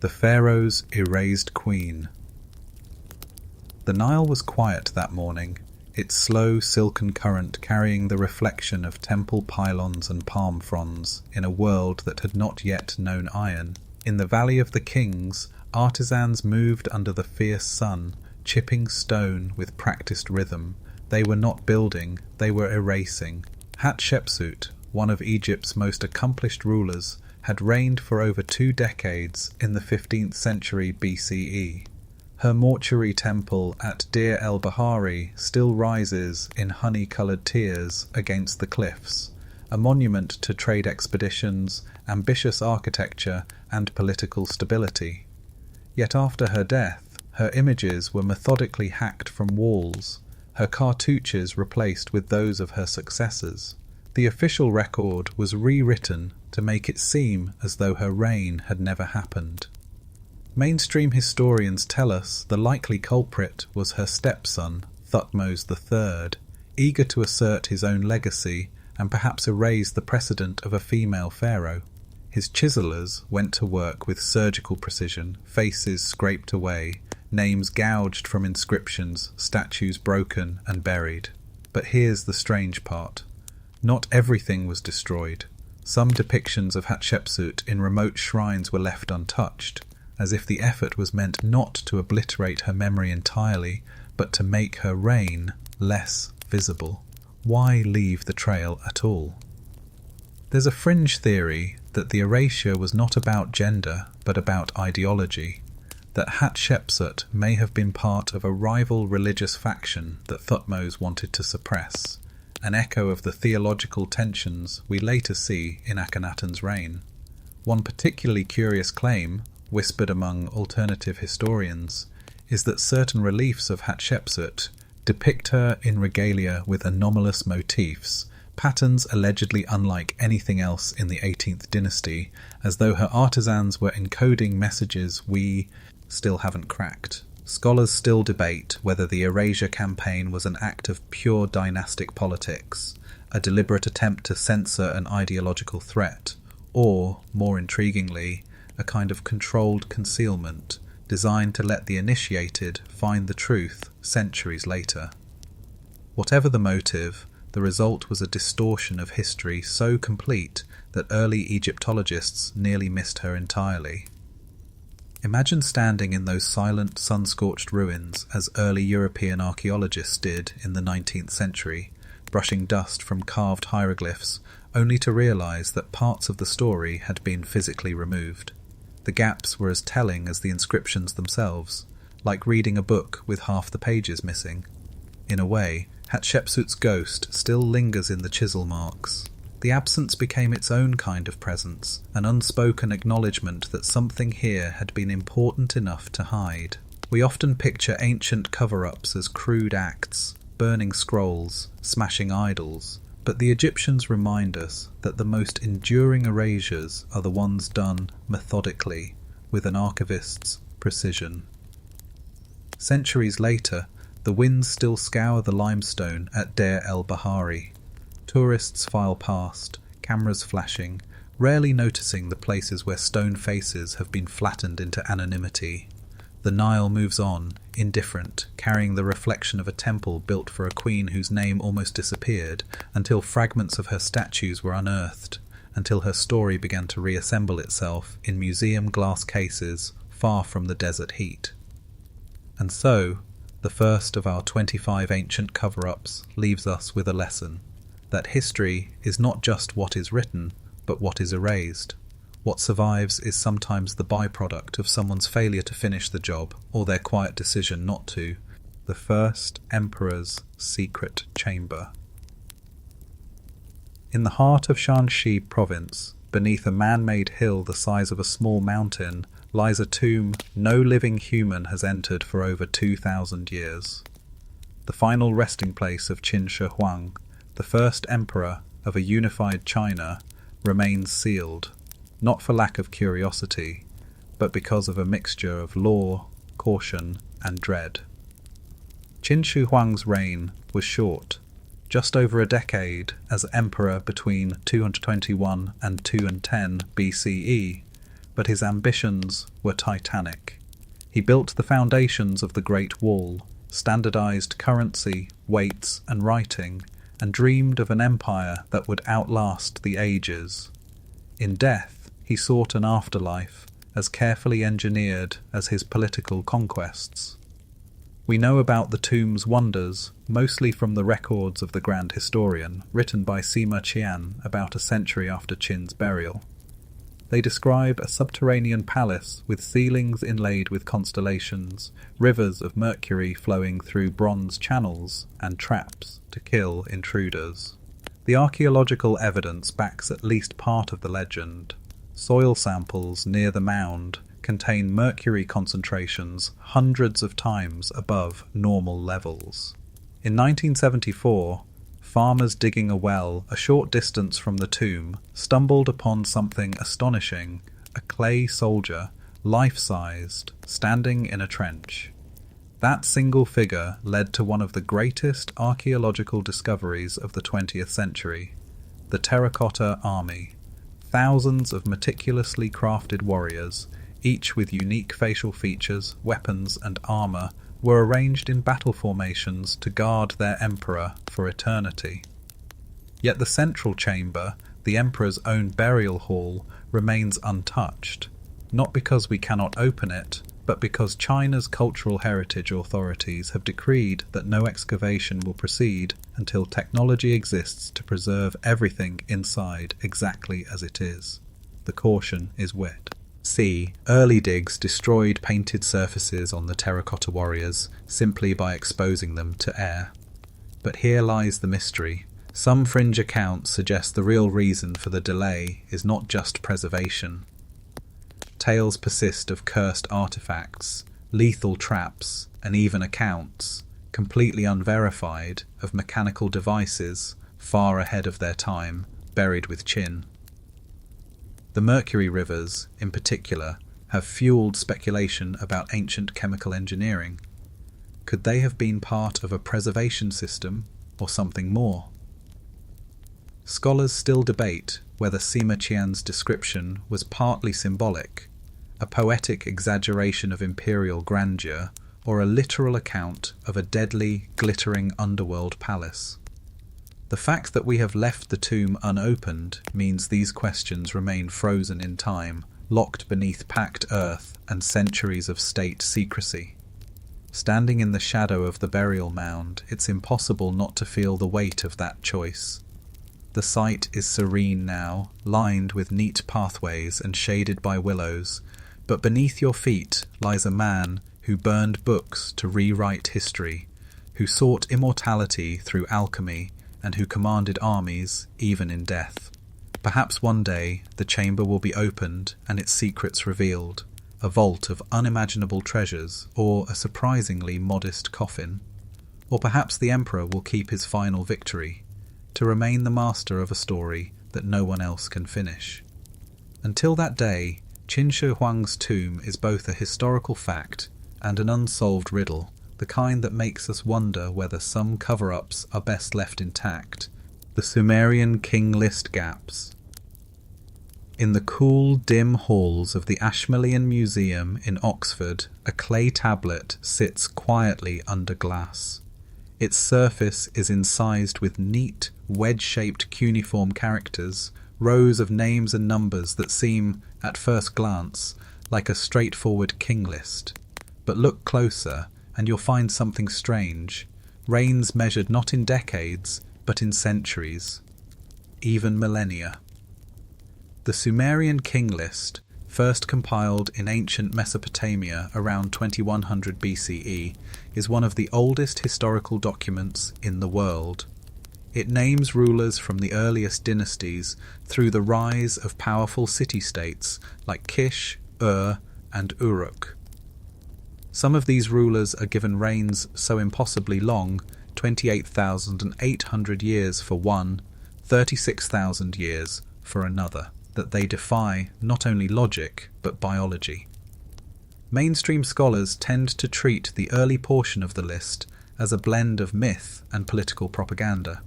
The Pharaoh's Erased Queen. The Nile was quiet that morning, its slow silken current carrying the reflection of temple pylons and palm fronds in a world that had not yet known iron. In the Valley of the Kings, artisans moved under the fierce sun, chipping stone with practiced rhythm. They were not building, they were erasing. Hatshepsut, one of Egypt's most accomplished rulers, had reigned for over 2 decades in the 15th century BCE. Her mortuary temple at Deir el-Bahari still rises in honey-coloured tiers against the cliffs, a monument to trade expeditions, ambitious architecture, and political stability. Yet after her death, her images were methodically hacked from walls, her cartouches replaced with those of her successors. The official record was rewritten to make it seem as though her reign had never happened. Mainstream historians tell us the likely culprit was her stepson, Thutmose III, eager to assert his own legacy and perhaps erase the precedent of a female pharaoh. His chiselers went to work with surgical precision, faces scraped away, names gouged from inscriptions, statues broken and buried. But here's the strange part. Not everything was destroyed. Some depictions of Hatshepsut in remote shrines were left untouched, as if the effort was meant not to obliterate her memory entirely, but to make her reign less visible. Why leave the trail at all? There's a fringe theory that the erasure was not about gender, but about ideology, that Hatshepsut may have been part of a rival religious faction that Thutmose wanted to suppress, an echo of the theological tensions we later see in Akhenaten's reign. One particularly curious claim, whispered among alternative historians, is that certain reliefs of Hatshepsut depict her in regalia with anomalous motifs, patterns allegedly unlike anything else in the 18th dynasty, as though her artisans were encoding messages we still haven't cracked. Scholars still debate whether the erasure campaign was an act of pure dynastic politics, a deliberate attempt to censor an ideological threat, or, more intriguingly, a kind of controlled concealment designed to let the initiated find the truth centuries later. Whatever the motive, the result was a distortion of history so complete that early Egyptologists nearly missed her entirely. Imagine standing in those silent, sun-scorched ruins as early European archaeologists did in the 19th century, brushing dust from carved hieroglyphs, only to realize that parts of the story had been physically removed. The gaps were as telling as the inscriptions themselves, like reading a book with half the pages missing. In a way, Hatshepsut's ghost still lingers in the chisel marks. The absence became its own kind of presence, an unspoken acknowledgement that something here had been important enough to hide. We often picture ancient cover-ups as crude acts, burning scrolls, smashing idols, but the Egyptians remind us that the most enduring erasures are the ones done methodically, with an archivist's precision. Centuries later, the winds still scour the limestone at Deir el-Bahari. Tourists file past, cameras flashing, rarely noticing the places where stone faces have been flattened into anonymity. The Nile moves on, indifferent, carrying the reflection of a temple built for a queen whose name almost disappeared, until fragments of her statues were unearthed, until her story began to reassemble itself in museum glass cases far from the desert heat. And so, the first of our 25 ancient cover-ups leaves us with a lesson. That history is not just what is written, but what is erased. What survives is sometimes the byproduct of someone's failure to finish the job, or their quiet decision not to. The first emperor's secret chamber. In the heart of Shanxi province, beneath a man-made hill the size of a small mountain, lies a tomb no living human has entered for over 2,000 years. The final resting place of Qin Shi Huang, the first emperor of a unified China, remains sealed, not for lack of curiosity, but because of a mixture of law, caution, and dread. Qin Shi Huang's reign was short, just over a decade as emperor between 221 and 210 BCE, but his ambitions were titanic. He built the foundations of the Great Wall, standardized currency, weights, and writing, and dreamed of an empire that would outlast the ages. In death, he sought an afterlife as carefully engineered as his political conquests. We know about the tomb's wonders mostly from the records of the Grand Historian, written by Sima Qian about a century after Qin's burial. They describe a subterranean palace with ceilings inlaid with constellations, rivers of mercury flowing through bronze channels, and traps to kill intruders. The archaeological evidence backs at least part of the legend. Soil samples near the mound contain mercury concentrations hundreds of times above normal levels. In 1974, farmers digging a well a short distance from the tomb stumbled upon something astonishing: a clay soldier, life-sized, standing in a trench. That single figure led to one of the greatest archaeological discoveries of the 20th century, the terracotta army. Thousands of meticulously crafted warriors, each with unique facial features, weapons, and armor, were arranged in battle formations to guard their emperor for eternity. Yet the central chamber, the emperor's own burial hall, remains untouched, not because we cannot open it, but because China's cultural heritage authorities have decreed that no excavation will proceed until technology exists to preserve everything inside exactly as it is. The caution is wet. C. Early digs destroyed painted surfaces on the terracotta warriors simply by exposing them to air. But here lies the mystery. Some fringe accounts suggest the real reason for the delay is not just preservation. Tales persist of cursed artifacts, lethal traps, and even accounts, completely unverified, of mechanical devices far ahead of their time, buried with Qin. The mercury rivers, in particular, have fueled speculation about ancient chemical engineering. Could they have been part of a preservation system, or something more? Scholars still debate whether Sima Qian's description was partly symbolic, a poetic exaggeration of imperial grandeur, or a literal account of a deadly, glittering underworld palace. The fact that we have left the tomb unopened means these questions remain frozen in time, locked beneath packed earth and centuries of state secrecy. Standing in the shadow of the burial mound, it's impossible not to feel the weight of that choice. The site is serene now, lined with neat pathways and shaded by willows, but beneath your feet lies a man who burned books to rewrite history, who sought immortality through alchemy, and who commanded armies even in death. Perhaps one day the chamber will be opened and its secrets revealed, a vault of unimaginable treasures, or a surprisingly modest coffin. Or perhaps the emperor will keep his final victory, to remain the master of a story that no one else can finish. Until that day, Qin Shi Huang's tomb is both a historical fact and an unsolved riddle, the kind that makes us wonder whether some cover-ups are best left intact. The Sumerian king list gaps. In the cool, dim halls of the Ashmolean Museum in Oxford, a clay tablet sits quietly under glass. Its surface is incised with neat, wedge-shaped cuneiform characters, rows of names and numbers that seem, at first glance, like a straightforward king list. But look closer, and you'll find something strange. Reigns measured not in decades, but in centuries, even millennia. The Sumerian king list, first compiled in ancient Mesopotamia around 2100 BCE, is one of the oldest historical documents in the world. It names rulers from the earliest dynasties through the rise of powerful city-states like Kish, Ur, and Uruk. Some of these rulers are given reigns so impossibly long, 28,800 years for one, 36,000 years for another, that they defy not only logic but biology. Mainstream scholars tend to treat the early portion of the list as a blend of myth and political propaganda.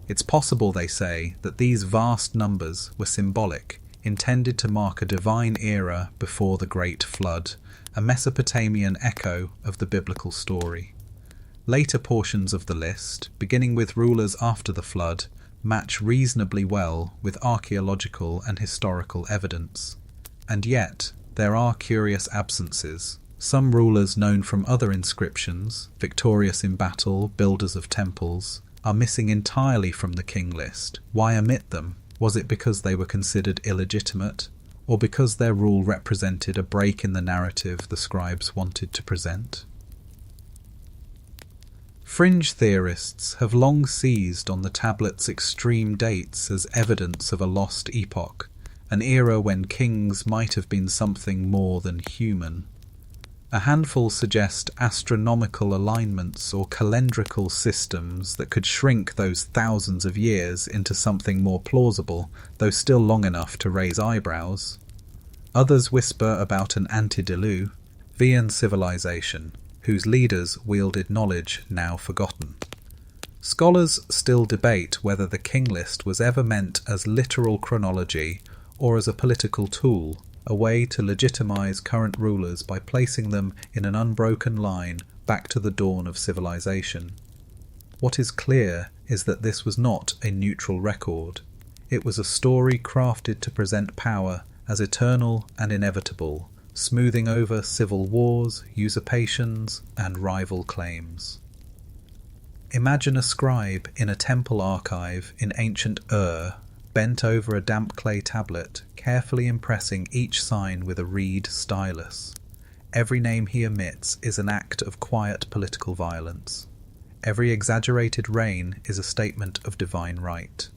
It's possible, they say, that these vast numbers were symbolic, intended to mark a divine era before the Great Flood, a Mesopotamian echo of the biblical story. Later portions of the list, beginning with rulers after the flood, match reasonably well with archaeological and historical evidence. And yet, there are curious absences. Some rulers known from other inscriptions, victorious in battle, builders of temples, are missing entirely from the king list. Why omit them? Was it because they were considered illegitimate, or because their rule represented a break in the narrative the scribes wanted to present? Fringe theorists have long seized on the tablet's extreme dates as evidence of a lost epoch, an era when kings might have been something more than human. A handful suggest astronomical alignments or calendrical systems that could shrink those thousands of years into something more plausible, though still long enough to raise eyebrows. Others whisper about an antediluvian civilization, whose leaders wielded knowledge now forgotten. Scholars still debate whether the king list was ever meant as literal chronology or as a political tool, a way to legitimize current rulers by placing them in an unbroken line back to the dawn of civilization. What is clear is that this was not a neutral record. It was a story crafted to present power as eternal and inevitable, smoothing over civil wars, usurpations, and rival claims. Imagine a scribe in a temple archive in ancient Ur, bent over a damp clay tablet, carefully impressing each sign with a reed stylus. Every name he omits is an act of quiet political violence. Every exaggerated reign is a statement of divine right.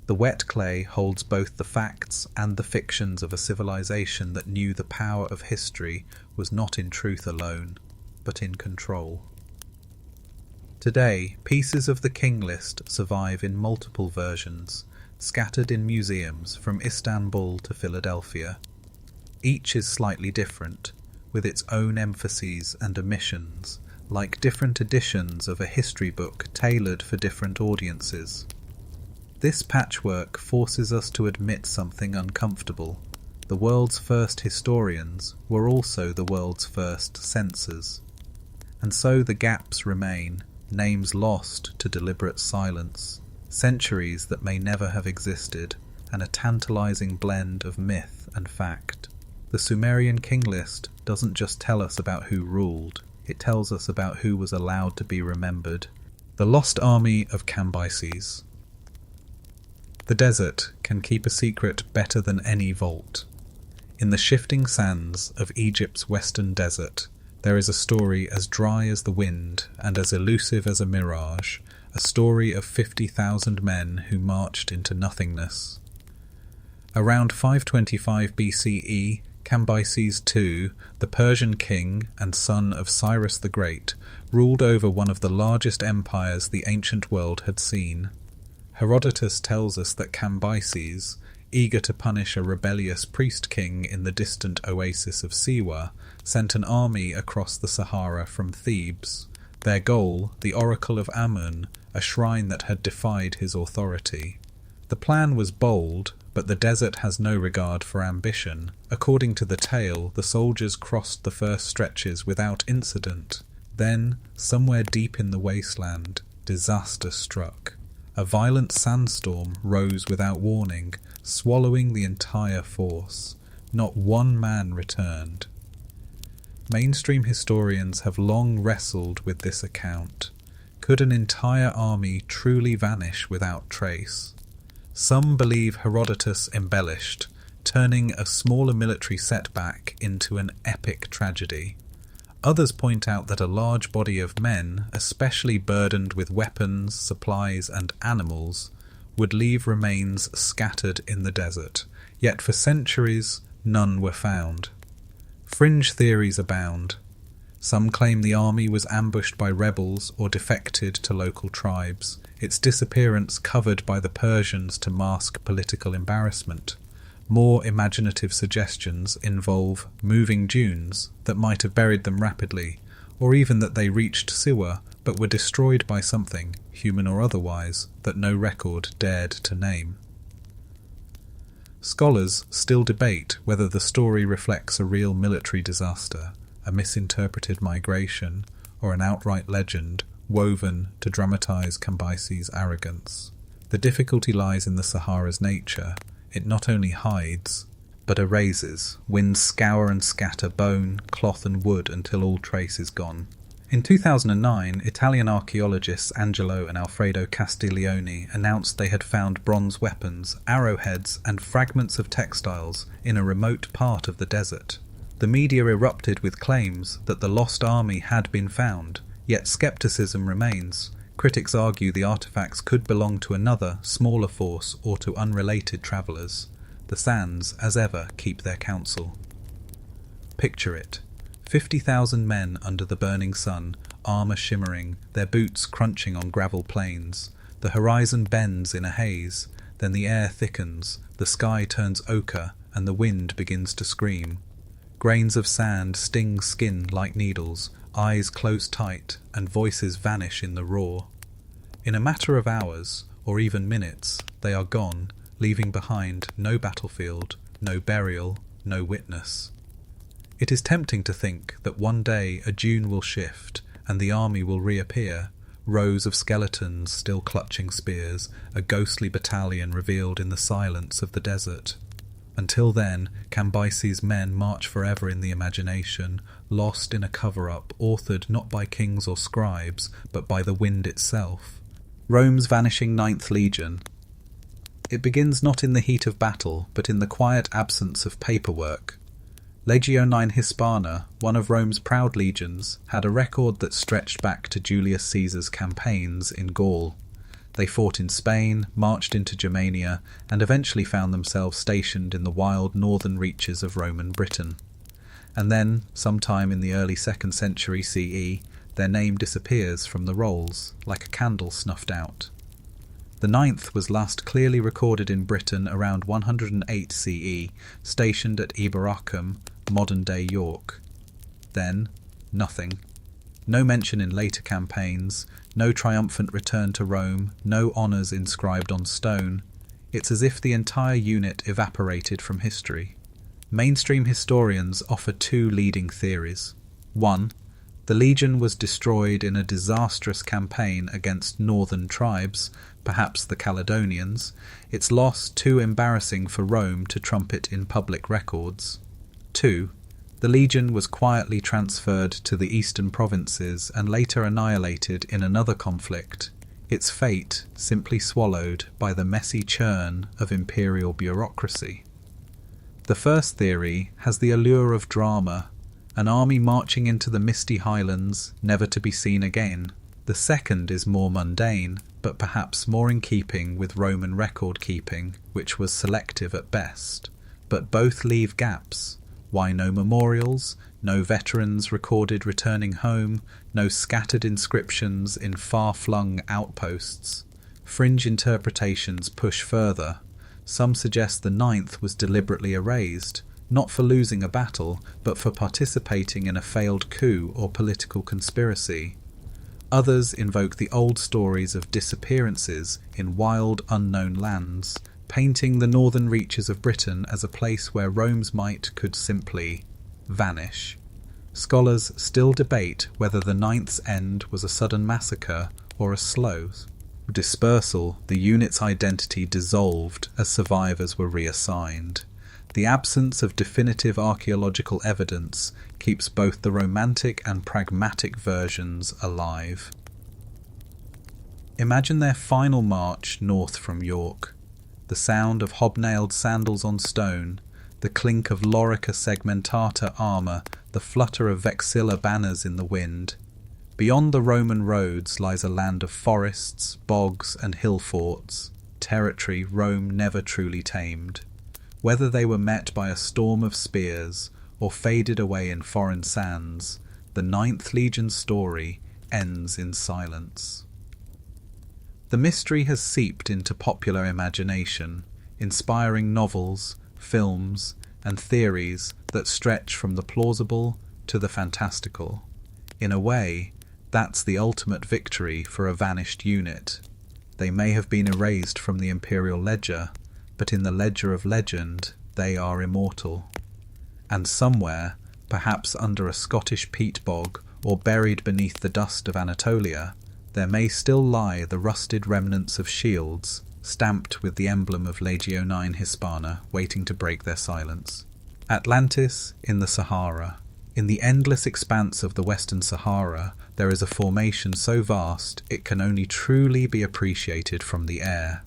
The wet clay holds both the facts and the fictions of a civilization that knew the power of history was not in truth alone, but in control. Today, pieces of the king list survive in multiple versions, scattered in museums from Istanbul to Philadelphia. Each is slightly different, with its own emphases and omissions, like different editions of a history book tailored for different audiences. This patchwork forces us to admit something uncomfortable. The world's first historians were also the world's first censors. And so the gaps remain, names lost to deliberate silence, centuries that may never have existed, and a tantalizing blend of myth and fact. The Sumerian king list doesn't just tell us about who ruled, it tells us about who was allowed to be remembered. The lost army of Cambyses. The desert can keep a secret better than any vault. In the shifting sands of Egypt's western desert, there is a story as dry as the wind and as elusive as a mirage, a story of 50,000 men who marched into nothingness. Around 525 BCE, Cambyses II, the Persian king and son of Cyrus the Great, ruled over one of the largest empires the ancient world had seen. Herodotus tells us that Cambyses, eager to punish a rebellious priest-king in the distant oasis of Siwa, sent an army across the Sahara from Thebes. Their goal, the Oracle of Amun, a shrine that had defied his authority. The plan was bold, but the desert has no regard for ambition. According to the tale, the soldiers crossed the first stretches without incident. Then, somewhere deep in the wasteland, disaster struck. A violent sandstorm rose without warning, swallowing the entire force. Not one man returned. Mainstream historians have long wrestled with this account. Could an entire army truly vanish without trace? Some believe Herodotus embellished, turning a smaller military setback into an epic tragedy. Others point out that a large body of men, especially burdened with weapons, supplies, and animals, would leave remains scattered in the desert, yet for centuries none were found. Fringe theories abound. Some claim the army was ambushed by rebels or defected to local tribes, its disappearance covered by the Persians to mask political embarrassment. More imaginative suggestions involve moving dunes that might have buried them rapidly, or even that they reached Siwa but were destroyed by something, human or otherwise, that no record dared to name. Scholars still debate whether the story reflects a real military disaster, a misinterpreted migration, or an outright legend woven to dramatize Cambyses' arrogance. The difficulty lies in the Sahara's nature. It not only hides, but erases. Winds scour and scatter bone, cloth and wood until all trace is gone. In 2009, Italian archaeologists Angelo and Alfredo Castiglione announced they had found bronze weapons, arrowheads, and fragments of textiles in a remote part of the desert. The media erupted with claims that the lost army had been found, yet skepticism remains. Critics argue the artifacts could belong to another, smaller force or to unrelated travellers. The sands, as ever, keep their counsel. Picture it. 50,000 men under the burning sun, armour shimmering, their boots crunching on gravel plains. The horizon bends in a haze, then the air thickens, the sky turns ochre, and the wind begins to scream. Grains of sand sting skin like needles, eyes close tight, and voices vanish in the roar. In a matter of hours, or even minutes, they are gone, leaving behind no battlefield, no burial, no witness. It is tempting to think that one day a dune will shift and the army will reappear, rows of skeletons still clutching spears, a ghostly battalion revealed in the silence of the desert. Until then, Cambyses' men march forever in the imagination, lost in a cover-up authored not by kings or scribes, but by the wind itself. Rome's vanishing Ninth Legion. It begins not in the heat of battle, but in the quiet absence of paperwork. Legio IX Hispana, one of Rome's proud legions, had a record that stretched back to Julius Caesar's campaigns in Gaul. They fought in Spain, marched into Germania, and eventually found themselves stationed in the wild northern reaches of Roman Britain. And then, sometime in the early 2nd century CE, their name disappears from the rolls, like a candle snuffed out. The ninth was last clearly recorded in Britain around 108 CE, stationed at Eboracum, modern-day York. Then, nothing. No mention in later campaigns, no triumphant return to Rome, no honours inscribed on stone. It's as if the entire unit evaporated from history. Mainstream historians offer two leading theories. 1. The legion was destroyed in a disastrous campaign against northern tribes, perhaps the Caledonians, its loss too embarrassing for Rome to trumpet in public records. 2. The legion was quietly transferred to the eastern provinces and later annihilated in another conflict, its fate simply swallowed by the messy churn of imperial bureaucracy. The first theory has the allure of drama, an army marching into the misty highlands, never to be seen again. The second is more mundane, but perhaps more in keeping with Roman record-keeping, which was selective at best. But both leave gaps. Why no memorials, no veterans recorded returning home, no scattered inscriptions in far-flung outposts? Fringe interpretations push further. Some suggest the ninth was deliberately erased, not for losing a battle, but for participating in a failed coup or political conspiracy. Others invoke the old stories of disappearances in wild, unknown lands, painting the northern reaches of Britain as a place where Rome's might could simply vanish. Scholars still debate whether the ninth's end was a sudden massacre or a slow dispersal. The unit's identity dissolved as survivors were reassigned. The absence of definitive archaeological evidence keeps both the romantic and pragmatic versions alive. Imagine their final march north from York. The sound of hobnailed sandals on stone, the clink of lorica segmentata armour, the flutter of vexilla banners in the wind. Beyond the Roman roads lies a land of forests, bogs and hill forts, territory Rome never truly tamed. Whether they were met by a storm of spears or faded away in foreign sands, the Ninth Legion's story ends in silence. The mystery has seeped into popular imagination, inspiring novels, films, and theories that stretch from the plausible to the fantastical. In a way, that's the ultimate victory for a vanished unit. They may have been erased from the imperial ledger, but in the ledger of legend they are immortal. And somewhere, perhaps under a Scottish peat bog or buried beneath the dust of Anatolia, there may still lie the rusted remnants of shields, stamped with the emblem of Legionine Hispana, waiting to break their silence. Atlantis in the Sahara. In the endless expanse of the Western Sahara, there is a formation so vast it can only truly be appreciated from the air.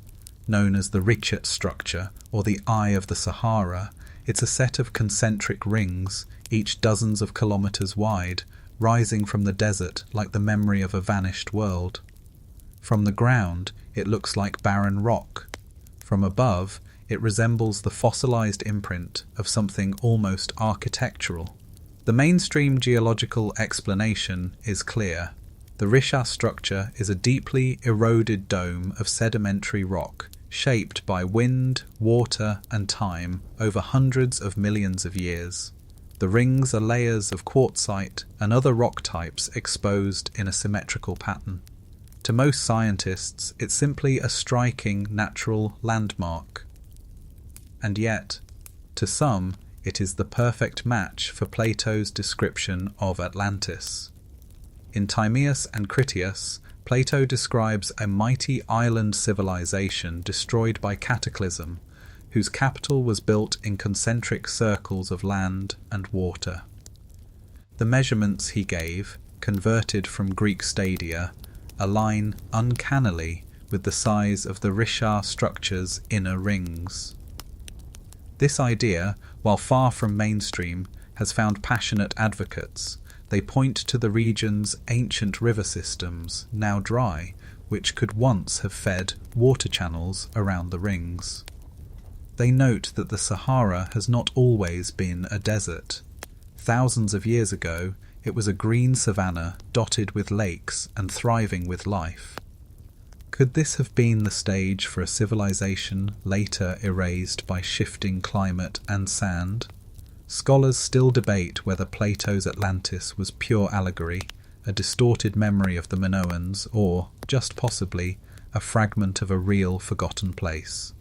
Known as the rewrote structure, or the Eye of the Sahara, it's a set of concentric rings, each dozens of kilometers wide, rising from the desert like the memory of a vanished world. From the ground, it looks like barren rock. From above, it resembles the fossilized imprint of something almost architectural. The mainstream geological explanation is clear. The rewrote structure is a deeply eroded dome of sedimentary rock, shaped by wind, water, and time over hundreds of millions of years. The rings are layers of quartzite and other rock types exposed in a symmetrical pattern. To most scientists, it's simply a striking natural landmark. And yet, to some, it is the perfect match for Plato's description of Atlantis. In Timaeus and Critias, Plato describes a mighty island civilization destroyed by cataclysm, whose capital was built in concentric circles of land and water. The measurements he gave, converted from Greek stadia, align uncannily with the size of the rewrote structure's inner rings. This idea, while far from mainstream, has found passionate advocates. They point to the region's ancient river systems, now dry, which could once have fed water channels around the rings. They note that the Sahara has not always been a desert. Thousands of years ago, it was a green savanna dotted with lakes and thriving with life. Could this have been the stage for a civilization later erased by shifting climate and sand? Scholars still debate whether Plato's Atlantis was pure allegory, a distorted memory of the Minoans, or, just possibly, a fragment of a real forgotten place.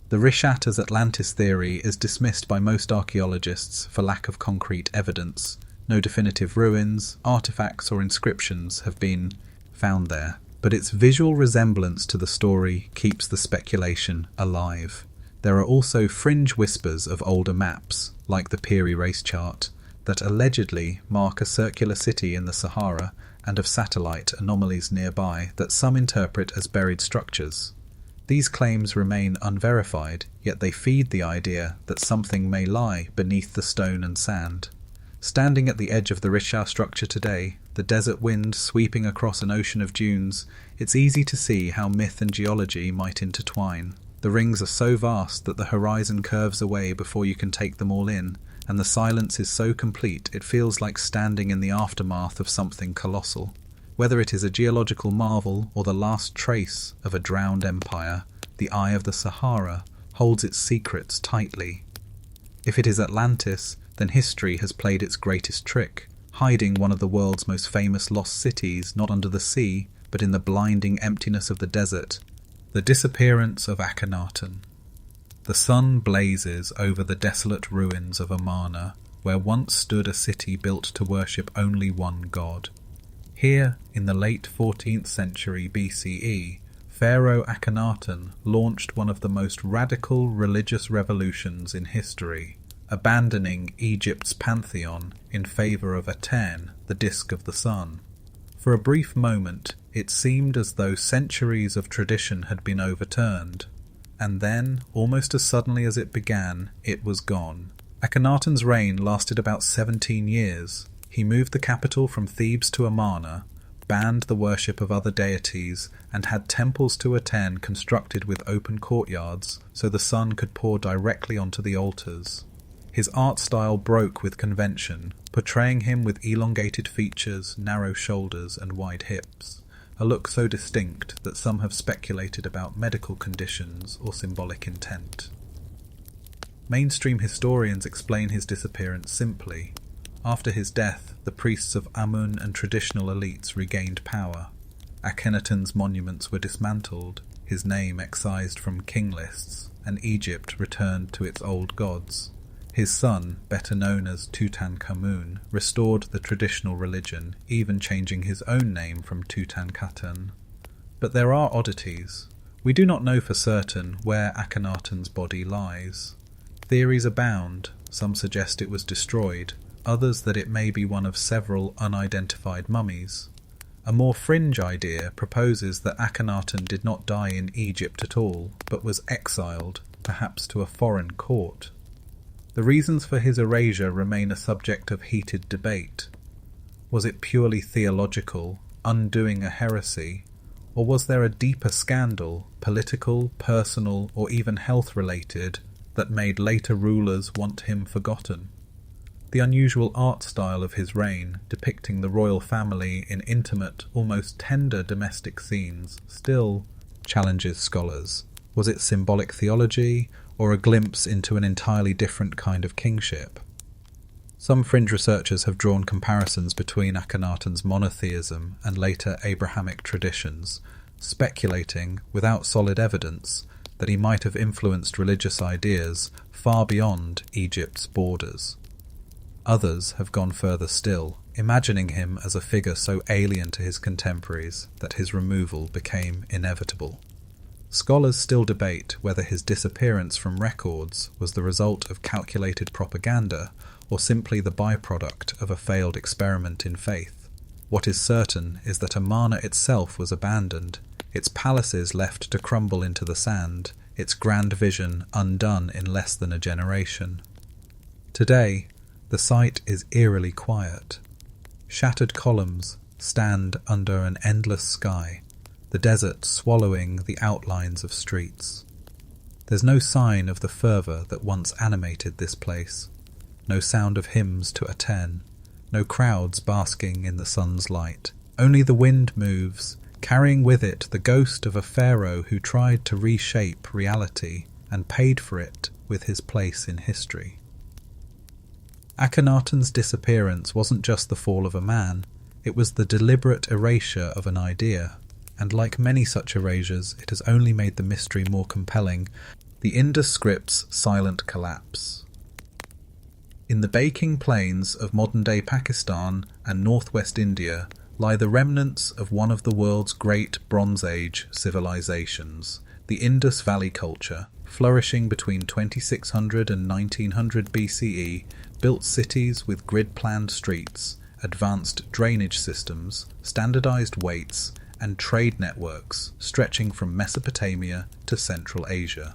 The rewrote as Atlantis theory is dismissed by most archaeologists for lack of concrete evidence. No definitive ruins, artifacts or inscriptions have been found there, but its visual resemblance to the story keeps the speculation alive. There are also fringe whispers of older maps, like the Peary race chart, that allegedly mark a circular city in the Sahara and of satellite anomalies nearby that some interpret as buried structures. These claims remain unverified, yet they feed the idea that something may lie beneath the stone and sand. Standing at the edge of the rewrote structure today, the desert wind sweeping across an ocean of dunes, it's easy to see how myth and geology might intertwine. The rings are so vast that the horizon curves away before you can take them all in, and the silence is so complete it feels like standing in the aftermath of something colossal. Whether it is a geological marvel or the last trace of a drowned empire, the Eye of the Sahara holds its secrets tightly. If it is Atlantis, then history has played its greatest trick, hiding one of the world's most famous lost cities not under the sea, but in the blinding emptiness of the desert. The disappearance of Akhenaten. The sun blazes over the desolate ruins of Amarna, where once stood a city built to worship only one god. Here, in the late 14th century BCE, Pharaoh Akhenaten launched one of the most radical religious revolutions in history, abandoning Egypt's pantheon in favour of Aten, the disk of the sun. For a brief moment, it seemed as though centuries of tradition had been overturned, and then, almost as suddenly as it began, it was gone. Akhenaten's reign lasted about 17 years. He moved the capital from Thebes to Amarna, banned the worship of other deities, and had temples to Aten constructed with open courtyards so the sun could pour directly onto the altars. His art style broke with convention, portraying him with elongated features, narrow shoulders, and wide hips, a look so distinct that some have speculated about medical conditions or symbolic intent. Mainstream historians explain his disappearance simply. After his death, the priests of Amun and traditional elites regained power. Akhenaten's monuments were dismantled, his name excised from king lists, and Egypt returned to its old gods. His son, better known as Tutankhamun, restored the traditional religion, even changing his own name from Tutankhaten. But there are oddities. We do not know for certain where Akhenaten's body lies. Theories abound. Some suggest it was destroyed, others that it may be one of several unidentified mummies. A more fringe idea proposes that Akhenaten did not die in Egypt at all, but was exiled, perhaps to a foreign court. The reasons for his erasure remain a subject of heated debate. Was it purely theological, undoing a heresy, or was there a deeper scandal, political, personal, or even health-related, that made later rulers want him forgotten? The unusual art style of his reign, depicting the royal family in intimate, almost tender domestic scenes, still challenges scholars. Was it symbolic theology, or a glimpse into an entirely different kind of kingship? Some fringe researchers have drawn comparisons between Akhenaten's monotheism and later Abrahamic traditions, speculating, without solid evidence, that he might have influenced religious ideas far beyond Egypt's borders. Others have gone further still, imagining him as a figure so alien to his contemporaries that his removal became inevitable. Scholars still debate whether his disappearance from records was the result of calculated propaganda or simply the byproduct of a failed experiment in faith. What is certain is that Amarna itself was abandoned, its palaces left to crumble into the sand, its grand vision undone in less than a generation. Today, the site is eerily quiet. Shattered columns stand under an endless sky, the desert swallowing the outlines of streets. There's no sign of the fervour that once animated this place, no sound of hymns to Aten, no crowds basking in the sun's light. Only the wind moves, carrying with it the ghost of a pharaoh who tried to reshape reality and paid for it with his place in history. Akhenaten's disappearance wasn't just the fall of a man, it was the deliberate erasure of an idea, and like many such erasures, it has only made the mystery more compelling. The Indus script's silent collapse. In the baking plains of modern-day Pakistan and northwest India lie the remnants of one of the world's great Bronze Age civilizations, the Indus Valley culture, flourishing between 2600 and 1900 BCE, built cities with grid-planned streets, advanced drainage systems, standardized weights, and trade networks stretching from Mesopotamia to Central Asia.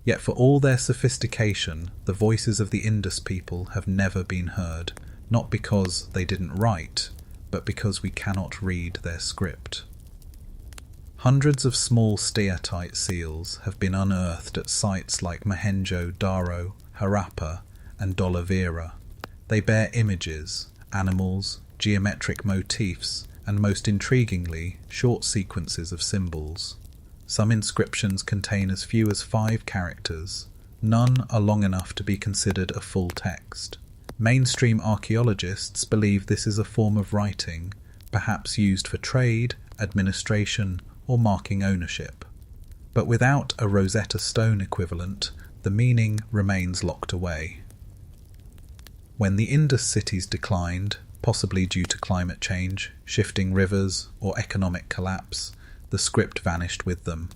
Yet for all their sophistication, the voices of the Indus people have never been heard, not because they didn't write, but because we cannot read their script. Hundreds of small steatite seals have been unearthed at sites like Mohenjo-Daro, Harappa, and Dolavira. They bear images, animals, geometric motifs, and most intriguingly, short sequences of symbols. Some inscriptions contain as few as 5 characters. None are long enough to be considered a full text. Mainstream archaeologists believe this is a form of writing, perhaps used for trade, administration, or marking ownership. But without a Rosetta Stone equivalent, the meaning remains locked away. When the Indus cities declined, possibly due to climate change, shifting rivers, or economic collapse, the script vanished with them.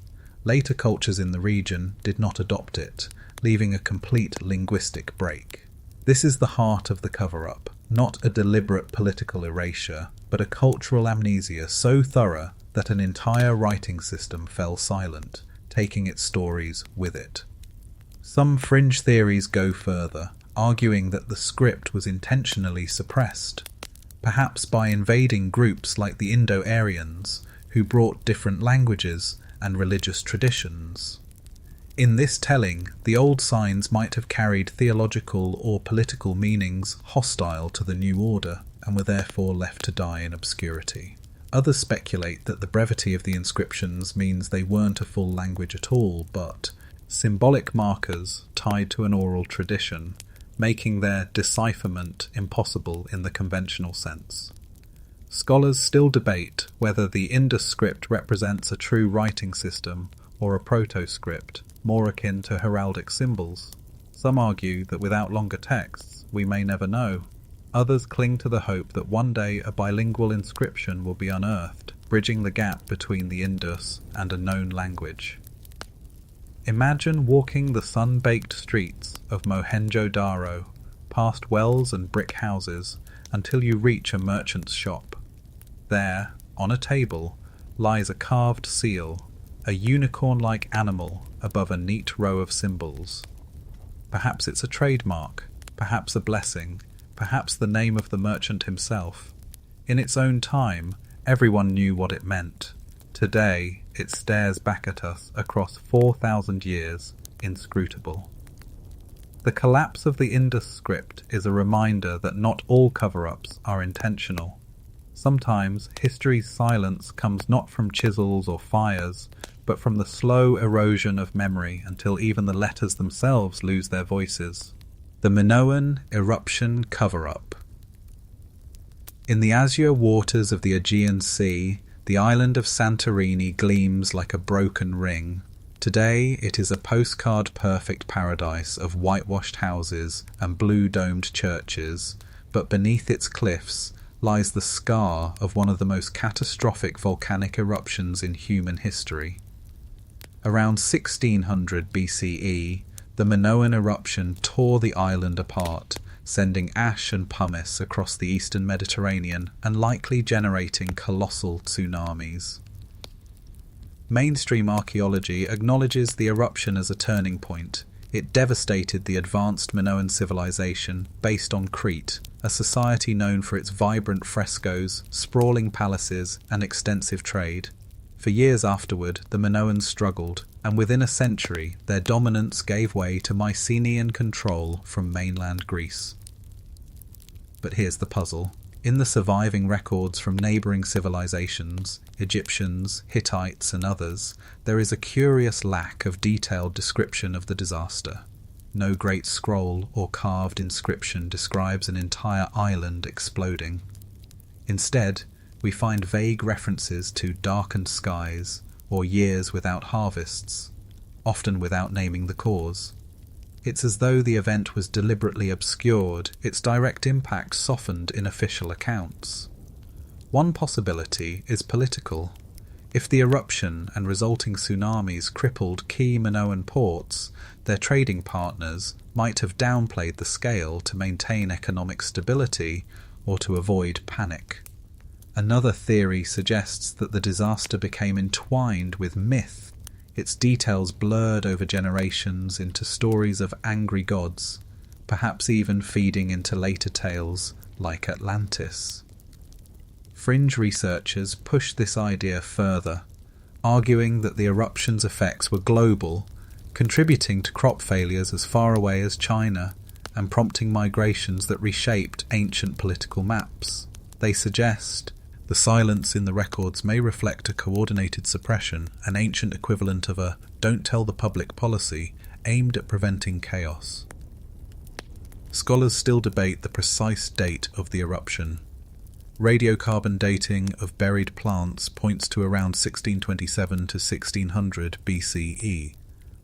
Later cultures in the region did not adopt it, leaving a complete linguistic break. This is the heart of the cover-up, not a deliberate political erasure, but a cultural amnesia so thorough that an entire writing system fell silent, taking its stories with it. Some fringe theories go further, arguing that the script was intentionally suppressed, perhaps by invading groups like the Indo-Aryans, who brought different languages and religious traditions. In this telling, the old signs might have carried theological or political meanings hostile to the new order, and were therefore left to die in obscurity. Others speculate that the brevity of the inscriptions means they weren't a full language at all, but symbolic markers tied to an oral tradition, making their decipherment impossible in the conventional sense. Scholars still debate whether the Indus script represents a true writing system or a proto-script, more akin to heraldic symbols. Some argue that without longer texts, we may never know. Others cling to the hope that one day a bilingual inscription will be unearthed, bridging the gap between the Indus and a known language. Imagine walking the sun-baked streets of Mohenjo-Daro, past wells and brick houses, until you reach a merchant's shop. There, on a table, lies a carved seal, a unicorn-like animal above a neat row of symbols. Perhaps it's a trademark, perhaps a blessing, perhaps the name of the merchant himself. In its own time, everyone knew what it meant. Today, it stares back at us across 4,000 years, inscrutable. The collapse of the Indus script is a reminder that not all cover-ups are intentional. Sometimes history's silence comes not from chisels or fires, but from the slow erosion of memory until even the letters themselves lose their voices. The Minoan eruption cover-up. In the azure waters of the Aegean Sea, the island of Santorini gleams like a broken ring. Today it is a postcard-perfect paradise of whitewashed houses and blue-domed churches, but beneath its cliffs lies the scar of one of the most catastrophic volcanic eruptions in human history. Around 1600 BCE, the Minoan eruption tore the island apart, sending ash and pumice across the eastern Mediterranean and likely generating colossal tsunamis. Mainstream archaeology acknowledges the eruption as a turning point. It devastated the advanced Minoan civilization based on Crete, a society known for its vibrant frescoes, sprawling palaces, and extensive trade. For years afterward, the Minoans struggled, and within a century, their dominance gave way to Mycenaean control from mainland Greece. But here's the puzzle. In the surviving records from neighbouring civilizations, Egyptians, Hittites, and others, there is a curious lack of detailed description of the disaster. No great scroll or carved inscription describes an entire island exploding. Instead, we find vague references to darkened skies or years without harvests, often without naming the cause. It's as though the event was deliberately obscured, its direct impact softened in official accounts. One possibility is political. If the eruption and resulting tsunamis crippled key Minoan ports, their trading partners might have downplayed the scale to maintain economic stability or to avoid panic. Another theory suggests that the disaster became entwined with myth, its details blurred over generations into stories of angry gods, perhaps even feeding into later tales like Atlantis. Fringe researchers push this idea further, arguing that the eruption's effects were global, contributing to crop failures as far away as China and prompting migrations that reshaped ancient political maps. They suggest the silence in the records may reflect a coordinated suppression, an ancient equivalent of a "don't tell the public" policy aimed at preventing chaos. Scholars still debate the precise date of the eruption. Radiocarbon dating of buried plants points to around 1627 to 1600 BCE,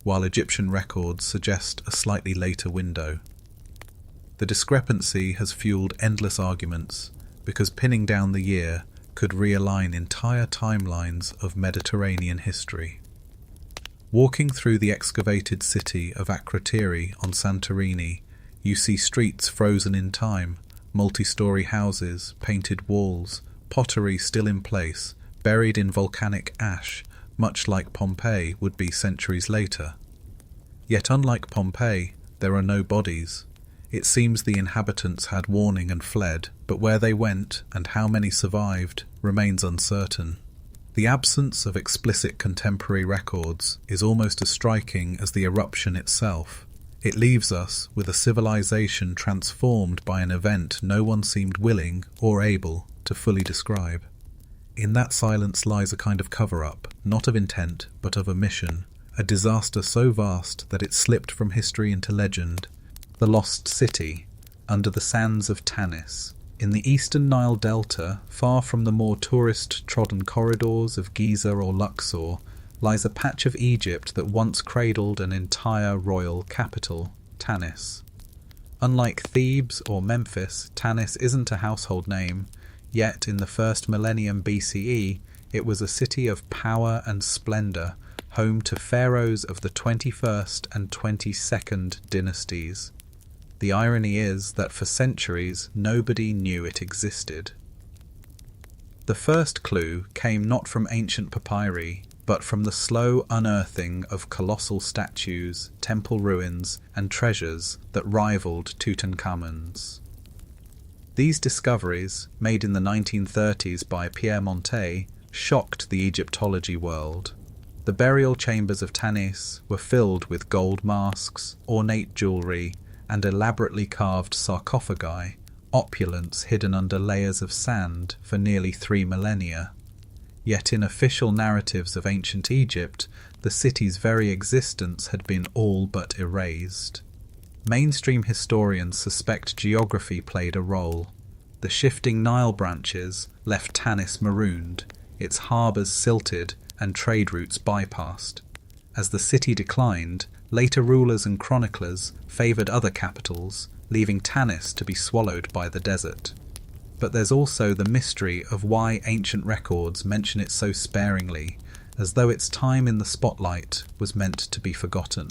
while Egyptian records suggest a slightly later window. The discrepancy has fueled endless arguments, because pinning down the year could realign entire timelines of Mediterranean history. Walking through the excavated city of Akhenaten on Santorini, you see streets frozen in time, multi-story houses, painted walls, pottery still in place, buried in volcanic ash, much like Pompeii would be centuries later. Yet unlike Pompeii, there are no bodies. It seems the inhabitants had warning and fled, but where they went and how many survived remains uncertain. The absence of explicit contemporary records is almost as striking as the eruption itself. It leaves us with a civilization transformed by an event no one seemed willing or able to fully describe. In that silence lies a kind of cover-up, not of intent but of omission, a disaster so vast that it slipped from history into legend. The lost city, under the sands of Tanis, in the eastern Nile Delta, far from the more tourist-trodden corridors of Giza or Luxor, lies a patch of Egypt that once cradled an entire royal capital, Tanis. Unlike Thebes or Memphis, Tanis isn't a household name, yet in the first millennium BCE, it was a city of power and splendor, home to pharaohs of the 21st and 22nd dynasties. The irony is that for centuries nobody knew it existed. The first clue came not from ancient papyri, but from the slow unearthing of colossal statues, temple ruins, and treasures that rivaled Tutankhamun's. These discoveries, made in the 1930s by Pierre Montet, shocked the Egyptology world. The burial chambers of Tanis were filled with gold masks, ornate jewellery, and elaborately carved sarcophagi, opulence hidden under layers of sand for nearly 3 millennia. Yet in official narratives of ancient Egypt, the city's very existence had been all but erased. Mainstream historians suspect geography played a role. The shifting Nile branches left Tanis marooned, its harbours silted and trade routes bypassed. As the city declined, later rulers and chroniclers favoured other capitals, leaving Tanis to be swallowed by the desert. But there's also the mystery of why ancient records mention it so sparingly, as though its time in the spotlight was meant to be forgotten.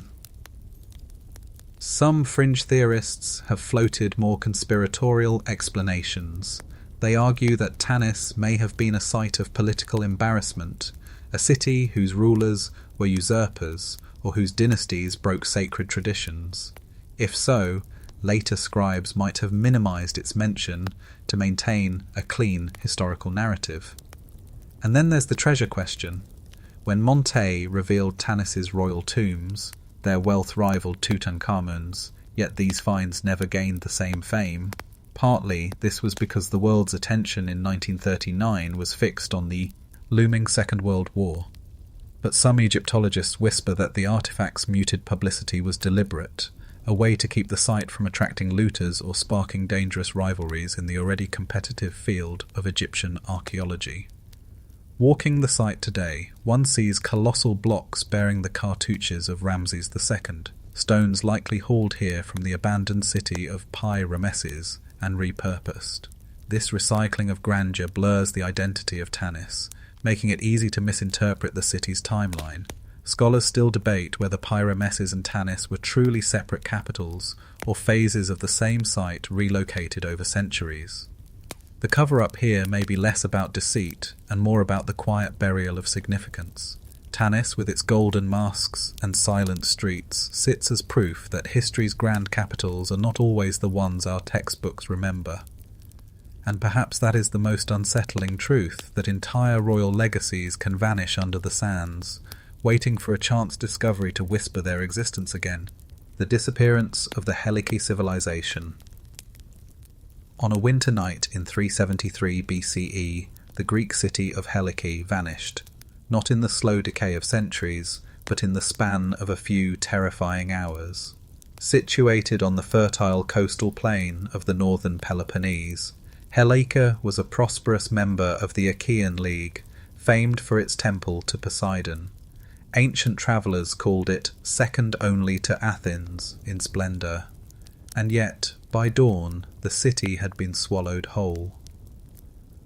Some fringe theorists have floated more conspiratorial explanations. They argue that Tanis may have been a site of political embarrassment, a city whose rulers were usurpers or whose dynasties broke sacred traditions. If so, later scribes might have minimized its mention to maintain a clean historical narrative. And then there's the treasure question. When Montet revealed Tanis's royal tombs, their wealth rivaled Tutankhamun's, yet these finds never gained the same fame. Partly this was because the world's attention in 1939 was fixed on the looming Second World War. But some Egyptologists whisper that the artifact's muted publicity was deliberate, a way to keep the site from attracting looters or sparking dangerous rivalries in the already competitive field of Egyptian archaeology. Walking the site today, one sees colossal blocks bearing the cartouches of Ramses II, stones likely hauled here from the abandoned city of Pi-Ramesses and repurposed. This recycling of grandeur blurs the identity of Tanis, making it easy to misinterpret the city's timeline. Scholars still debate whether Pi-Ramesses and Tanis were truly separate capitals or phases of the same site relocated over centuries. The cover-up here may be less about deceit and more about the quiet burial of significance. Tanis, with its golden masks and silent streets, sits as proof that history's grand capitals are not always the ones our textbooks remember. And perhaps that is the most unsettling truth, that entire royal legacies can vanish under the sands, waiting for a chance discovery to whisper their existence again. The disappearance of the Helike civilization. On a winter night in 373 BCE, the Greek city of Helike vanished, not in the slow decay of centuries, but in the span of a few terrifying hours. Situated on the fertile coastal plain of the northern Peloponnese, Helike was a prosperous member of the Achaean League, famed for its temple to Poseidon. Ancient travellers called it second only to Athens in splendour, and yet, by dawn, the city had been swallowed whole.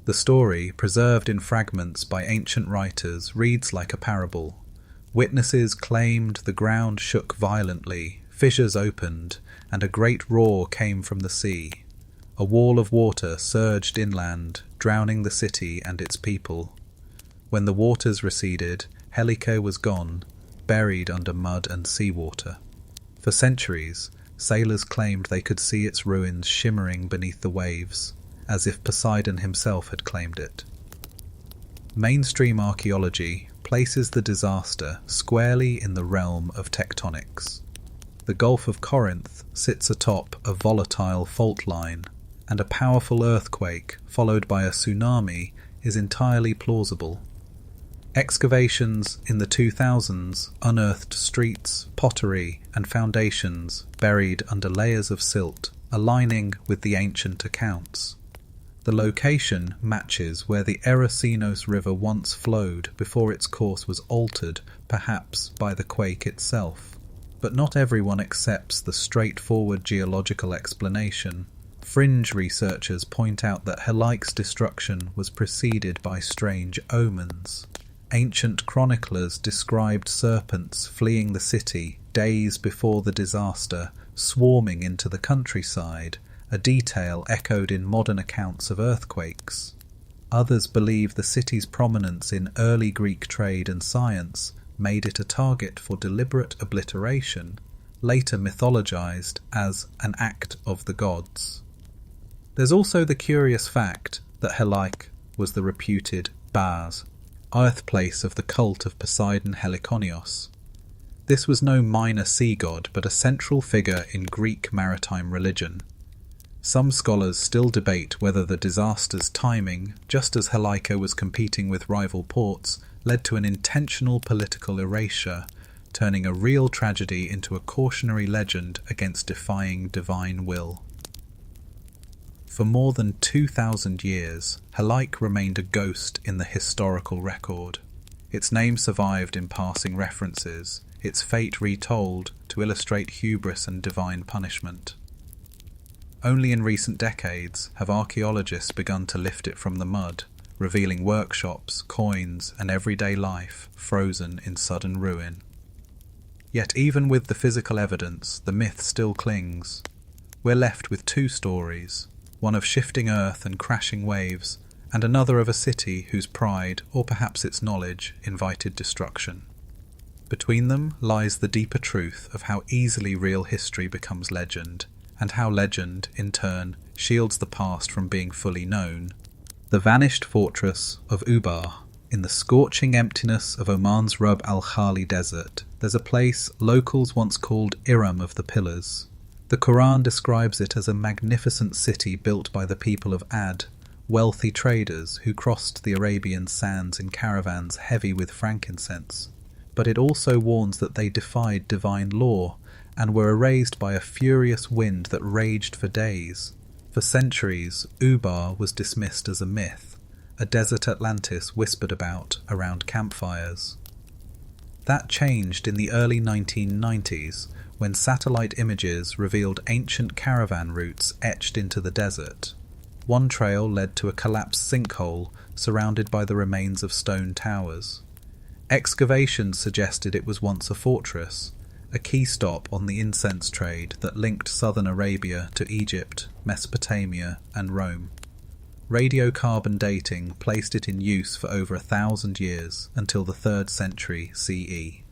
The story, preserved in fragments by ancient writers, reads like a parable. Witnesses claimed the ground shook violently, fissures opened, and a great roar came from the sea. A wall of water surged inland, drowning the city and its people. When the waters receded, Helike was gone, buried under mud and seawater. For centuries, sailors claimed they could see its ruins shimmering beneath the waves, as if Poseidon himself had claimed it. Mainstream archaeology places the disaster squarely in the realm of tectonics. The Gulf of Corinth sits atop a volatile fault line, and a powerful earthquake followed by a tsunami is entirely plausible. Excavations in the 2000s unearthed streets, pottery, and foundations buried under layers of silt, aligning with the ancient accounts. The location matches where the Erysinos River once flowed before its course was altered, perhaps by the quake itself. But not everyone accepts the straightforward geological explanation. Fringe researchers point out that Helike's destruction was preceded by strange omens. Ancient chroniclers described serpents fleeing the city days before the disaster, swarming into the countryside, a detail echoed in modern accounts of earthquakes. Others believe the city's prominence in early Greek trade and science made it a target for deliberate obliteration, later mythologized as an act of the gods. There's also the curious fact that Helike was the reputed Baz, birthplace of the cult of Poseidon Helikonios. This was no minor sea god, but a central figure in Greek maritime religion. Some scholars still debate whether the disaster's timing, just as Helike was competing with rival ports, led to an intentional political erasure, turning a real tragedy into a cautionary legend against defying divine will. For more than 2,000 years, Helike remained a ghost in the historical record. Its name survived in passing references, its fate retold to illustrate hubris and divine punishment. Only in recent decades have archaeologists begun to lift it from the mud, revealing workshops, coins, and everyday life frozen in sudden ruin. Yet even with the physical evidence, the myth still clings. We're left with two stories, one of shifting earth and crashing waves, and another of a city whose pride, or perhaps its knowledge, invited destruction. Between them lies the deeper truth of how easily real history becomes legend, and how legend, in turn, shields the past from being fully known. The vanished fortress of Ubar. In the scorching emptiness of Oman's Rub al-Khali desert, there's a place locals once called Iram of the Pillars. The Quran describes it as a magnificent city built by the people of Ad, wealthy traders who crossed the Arabian sands in caravans heavy with frankincense. But it also warns that they defied divine law and were erased by a furious wind that raged for days. For centuries, Ubar was dismissed as a myth, a desert Atlantis whispered about around campfires. That changed in the early 1990s when satellite images revealed ancient caravan routes etched into the desert. One trail led to a collapsed sinkhole surrounded by the remains of stone towers. Excavations suggested it was once a fortress, a key stop on the incense trade that linked southern Arabia to Egypt, Mesopotamia, and Rome. Radiocarbon dating placed it in use for over 1,000 years until the 3rd century CE.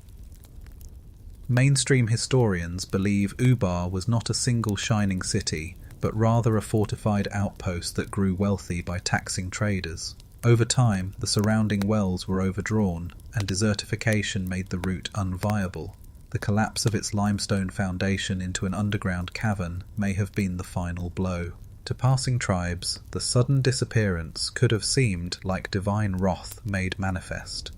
Mainstream historians believe Ubar was not a single shining city, but rather a fortified outpost that grew wealthy by taxing traders. Over time, the surrounding wells were overdrawn, and desertification made the route unviable. The collapse of its limestone foundation into an underground cavern may have been the final blow. To passing tribes, the sudden disappearance could have seemed like divine wrath made manifest.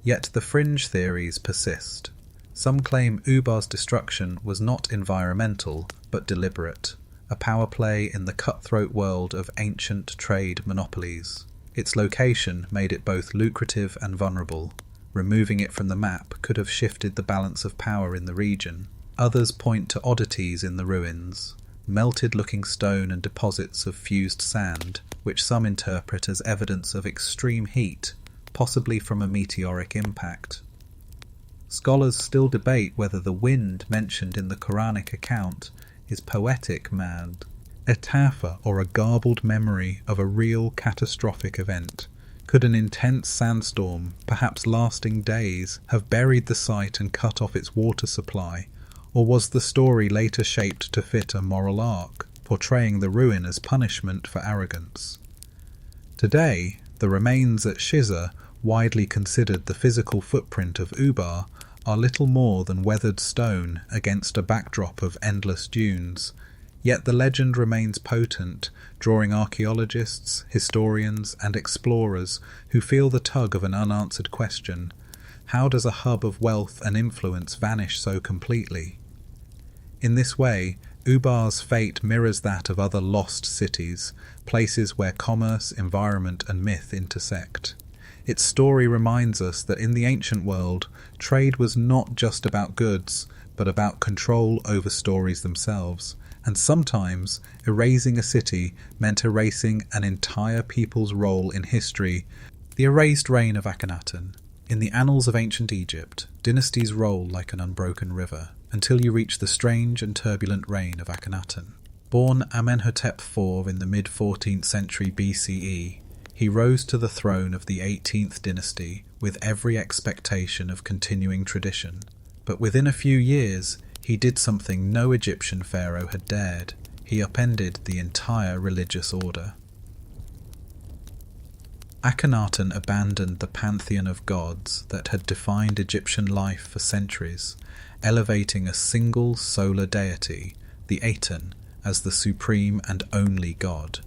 Yet the fringe theories persist. Some claim Ubar's destruction was not environmental, but deliberate, a power play in the cutthroat world of ancient trade monopolies. Its location made it both lucrative and vulnerable. Removing it from the map could have shifted the balance of power in the region. Others point to oddities in the ruins, melted-looking stone and deposits of fused sand, which some interpret as evidence of extreme heat, possibly from a meteoric impact. Scholars still debate whether the wind mentioned in the Quranic account is poetic mad, etaphor, or a garbled memory of a real catastrophic event. Could an intense sandstorm, perhaps lasting days, have buried the site and cut off its water supply, or was the story later shaped to fit a moral arc, portraying the ruin as punishment for arrogance? Today, the remains at Shiza, widely considered the physical footprint of Ubar, are little more than weathered stone against a backdrop of endless dunes. Yet the legend remains potent, drawing archaeologists, historians, and explorers who feel the tug of an unanswered question: how does a hub of wealth and influence vanish so completely? In this way, Ubar's fate mirrors that of other lost cities, places where commerce, environment, and myth intersect. Its story reminds us that in the ancient world, trade was not just about goods, but about control over stories themselves, and sometimes erasing a city meant erasing an entire people's role in history. The erased reign of Akhenaten. In the annals of ancient Egypt, dynasties roll like an unbroken river, until you reach the strange and turbulent reign of Akhenaten. Born Amenhotep IV in the mid-14th century BCE, he rose to the throne of the 18th dynasty with every expectation of continuing tradition. But within a few years, he did something no Egyptian pharaoh had dared. He upended the entire religious order. Akhenaten abandoned the pantheon of gods that had defined Egyptian life for centuries, elevating a single solar deity, the Aten, as the supreme and only god.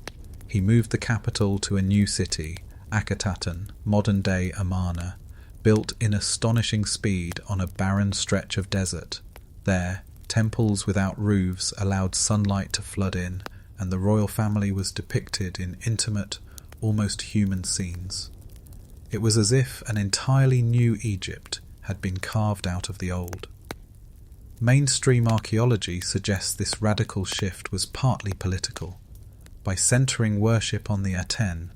He moved the capital to a new city, Akhenaten, modern-day Amarna, built in astonishing speed on a barren stretch of desert. There, temples without roofs allowed sunlight to flood in, and the royal family was depicted in intimate, almost human scenes. It was as if an entirely new Egypt had been carved out of the old. Mainstream archaeology suggests this radical shift was partly political. By centering worship on the Aten,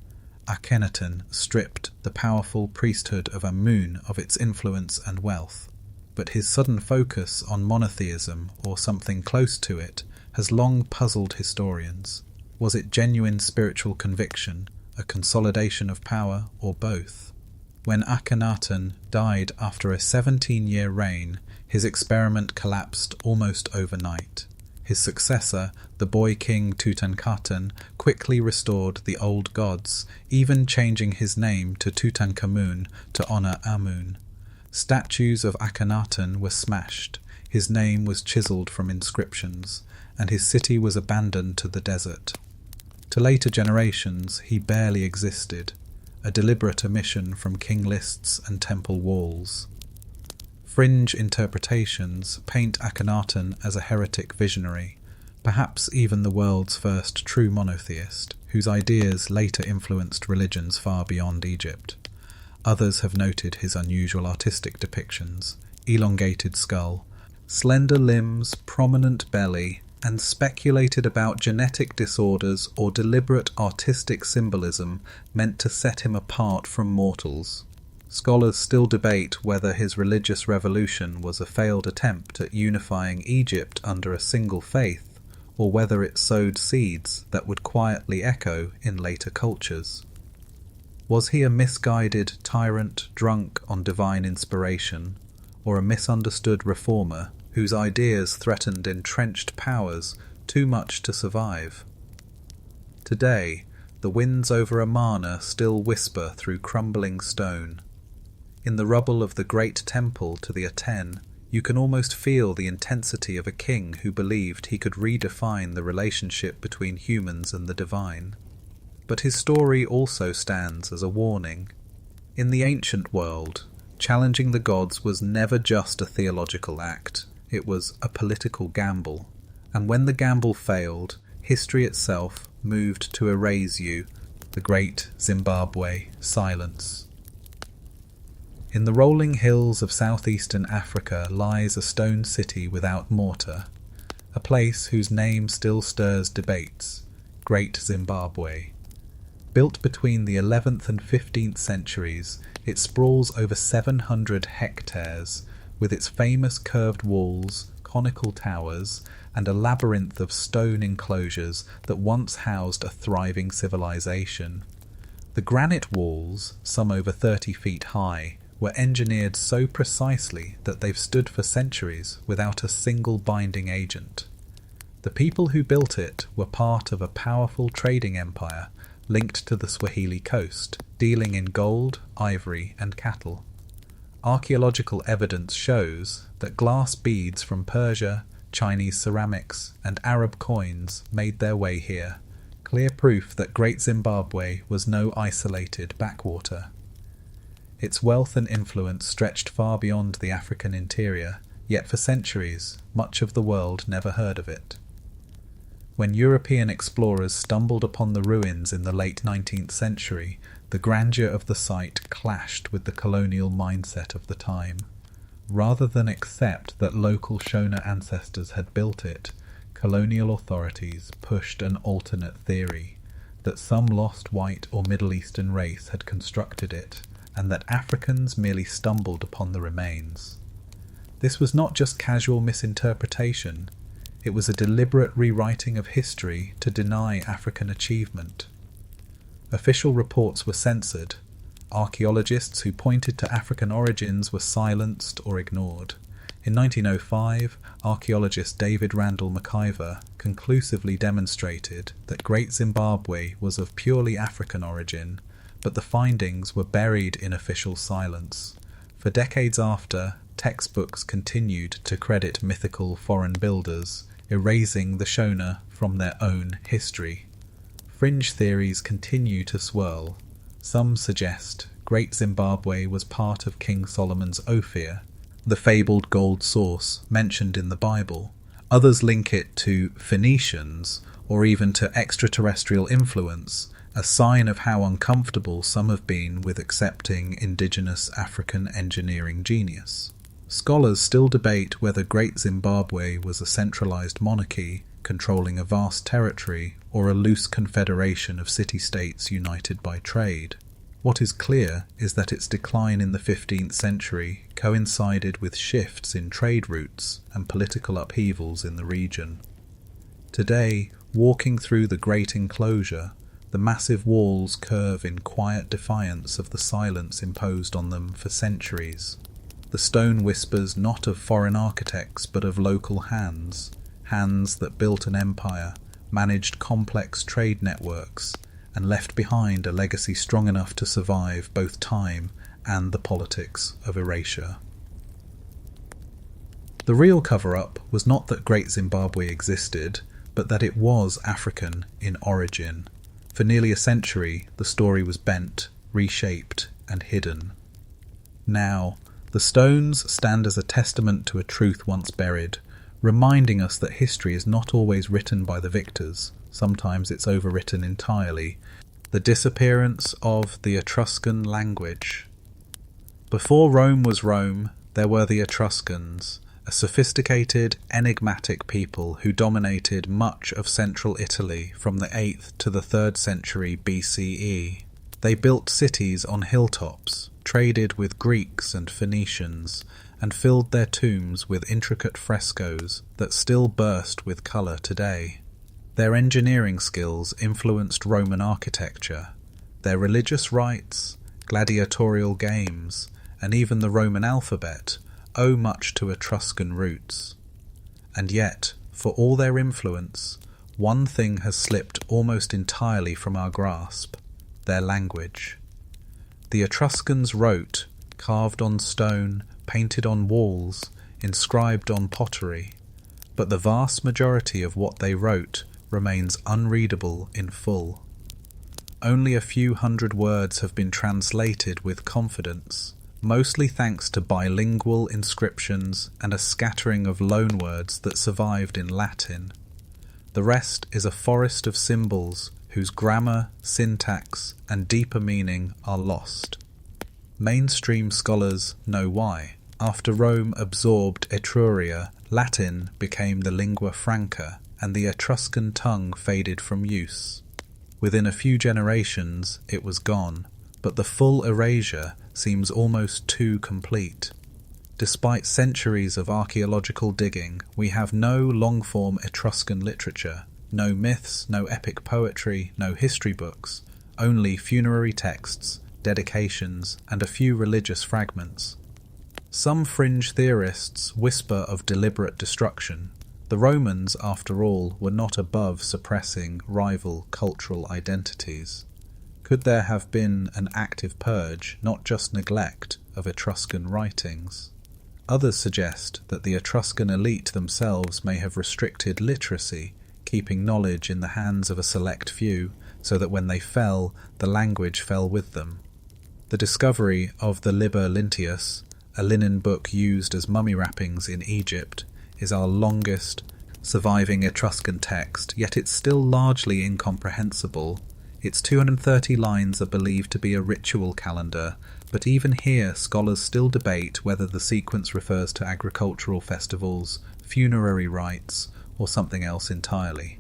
Akhenaten stripped the powerful priesthood of Amun of its influence and wealth. But his sudden focus on monotheism, or something close to it, has long puzzled historians. Was it genuine spiritual conviction, a consolidation of power, or both? When Akhenaten died after a 17-year reign, his experiment collapsed almost overnight. His successor, the boy king Tutankhaten, quickly restored the old gods, even changing his name to Tutankhamun to honor Amun. Statues of Akhenaten were smashed, his name was chiseled from inscriptions, and his city was abandoned to the desert. To later generations, he barely existed, a deliberate omission from king lists and temple walls. Fringe interpretations paint Akhenaten as a heretic visionary, perhaps even the world's first true monotheist, whose ideas later influenced religions far beyond Egypt. Others have noted his unusual artistic depictions: elongated skull, slender limbs, prominent belly, and speculated about genetic disorders or deliberate artistic symbolism meant to set him apart from mortals. Scholars still debate whether his religious revolution was a failed attempt at unifying Egypt under a single faith, or whether it sowed seeds that would quietly echo in later cultures. Was he a misguided tyrant drunk on divine inspiration, or a misunderstood reformer whose ideas threatened entrenched powers too much to survive? Today, the winds over Amarna still whisper through crumbling stone. In the rubble of the great temple to the Aten, you can almost feel the intensity of a king who believed he could redefine the relationship between humans and the divine. But his story also stands as a warning. In the ancient world, challenging the gods was never just a theological act, it was a political gamble. And when the gamble failed, history itself moved to erase you, the Great Zimbabwe silence. In the rolling hills of southeastern Africa lies a stone city without mortar, a place whose name still stirs debates, Great Zimbabwe. Built between the 11th and 15th centuries, it sprawls over 700 hectares, with its famous curved walls, conical towers, and a labyrinth of stone enclosures that once housed a thriving civilization. The granite walls, some over 30 feet high, were engineered so precisely that they've stood for centuries without a single binding agent. The people who built it were part of a powerful trading empire linked to the Swahili coast, dealing in gold, ivory, and cattle. Archaeological evidence shows that glass beads from Persia, Chinese ceramics, and Arab coins made their way here, clear proof that Great Zimbabwe was no isolated backwater. Its wealth and influence stretched far beyond the African interior, yet for centuries, much of the world never heard of it. When European explorers stumbled upon the ruins in the late 19th century, the grandeur of the site clashed with the colonial mindset of the time. Rather than accept that local Shona ancestors had built it, colonial authorities pushed an alternate theory, that some lost white or Middle Eastern race had constructed it, and that Africans merely stumbled upon the remains. This was not just casual misinterpretation, it was a deliberate rewriting of history to deny African achievement. Official reports were censored. Archaeologists who pointed to African origins were silenced or ignored. In 1905, archaeologist David Randall McIver conclusively demonstrated that Great Zimbabwe was of purely African origin, but the findings were buried in official silence. For decades after, textbooks continued to credit mythical foreign builders, erasing the Shona from their own history. Fringe theories continue to swirl. Some suggest Great Zimbabwe was part of King Solomon's Ophir, the fabled gold source mentioned in the Bible. Others link it to Phoenicians or even to extraterrestrial influence, a sign of how uncomfortable some have been with accepting indigenous African engineering genius. Scholars still debate whether Great Zimbabwe was a centralized monarchy controlling a vast territory or a loose confederation of city-states united by trade. What is clear is that its decline in the 15th century coincided with shifts in trade routes and political upheavals in the region. Today, walking through the great enclosure, the massive walls curve in quiet defiance of the silence imposed on them for centuries. The stone whispers not of foreign architects but of local hands that built an empire, managed complex trade networks, and left behind a legacy strong enough to survive both time and the politics of erasure. The real cover-up was not that Great Zimbabwe existed, but that it was African in origin. For nearly a century, the story was bent, reshaped, and hidden. Now, the stones stand as a testament to a truth once buried, reminding us that history is not always written by the victors. Sometimes it's overwritten entirely. The disappearance of the Etruscan language. Before Rome was Rome, there were the Etruscans, a sophisticated, enigmatic people who dominated much of central Italy from the 8th to the 3rd century BCE. They built cities on hilltops, traded with Greeks and Phoenicians, and filled their tombs with intricate frescoes that still burst with colour today. Their engineering skills influenced Roman architecture. Their religious rites, gladiatorial games, and even the Roman alphabet owe much to Etruscan roots. And yet, for all their influence, one thing has slipped almost entirely from our grasp: their language. The Etruscans wrote, carved on stone, painted on walls, inscribed on pottery, but the vast majority of what they wrote remains unreadable in full. Only a few hundred words have been translated with confidence, mostly thanks to bilingual inscriptions and a scattering of loanwords that survived in Latin. The rest is a forest of symbols whose grammar, syntax, and deeper meaning are lost. Mainstream scholars know why. After Rome absorbed Etruria, Latin became the lingua franca, and the Etruscan tongue faded from use. Within a few generations, it was gone, but the full erasure seems almost too complete. Despite centuries of archaeological digging, we have no long-form Etruscan literature, no myths, no epic poetry, no history books, only funerary texts, dedications, and a few religious fragments. Some fringe theorists whisper of deliberate destruction. The Romans, after all, were not above suppressing rival cultural identities. Could there have been an active purge, not just neglect, of Etruscan writings? Others suggest that the Etruscan elite themselves may have restricted literacy, keeping knowledge in the hands of a select few, so that when they fell, the language fell with them. The discovery of the Liber Linteus, a linen book used as mummy wrappings in Egypt, is our longest, surviving Etruscan text, yet it's still largely incomprehensible. Its 230 lines are believed to be a ritual calendar, but even here scholars still debate whether the sequence refers to agricultural festivals, funerary rites, or something else entirely.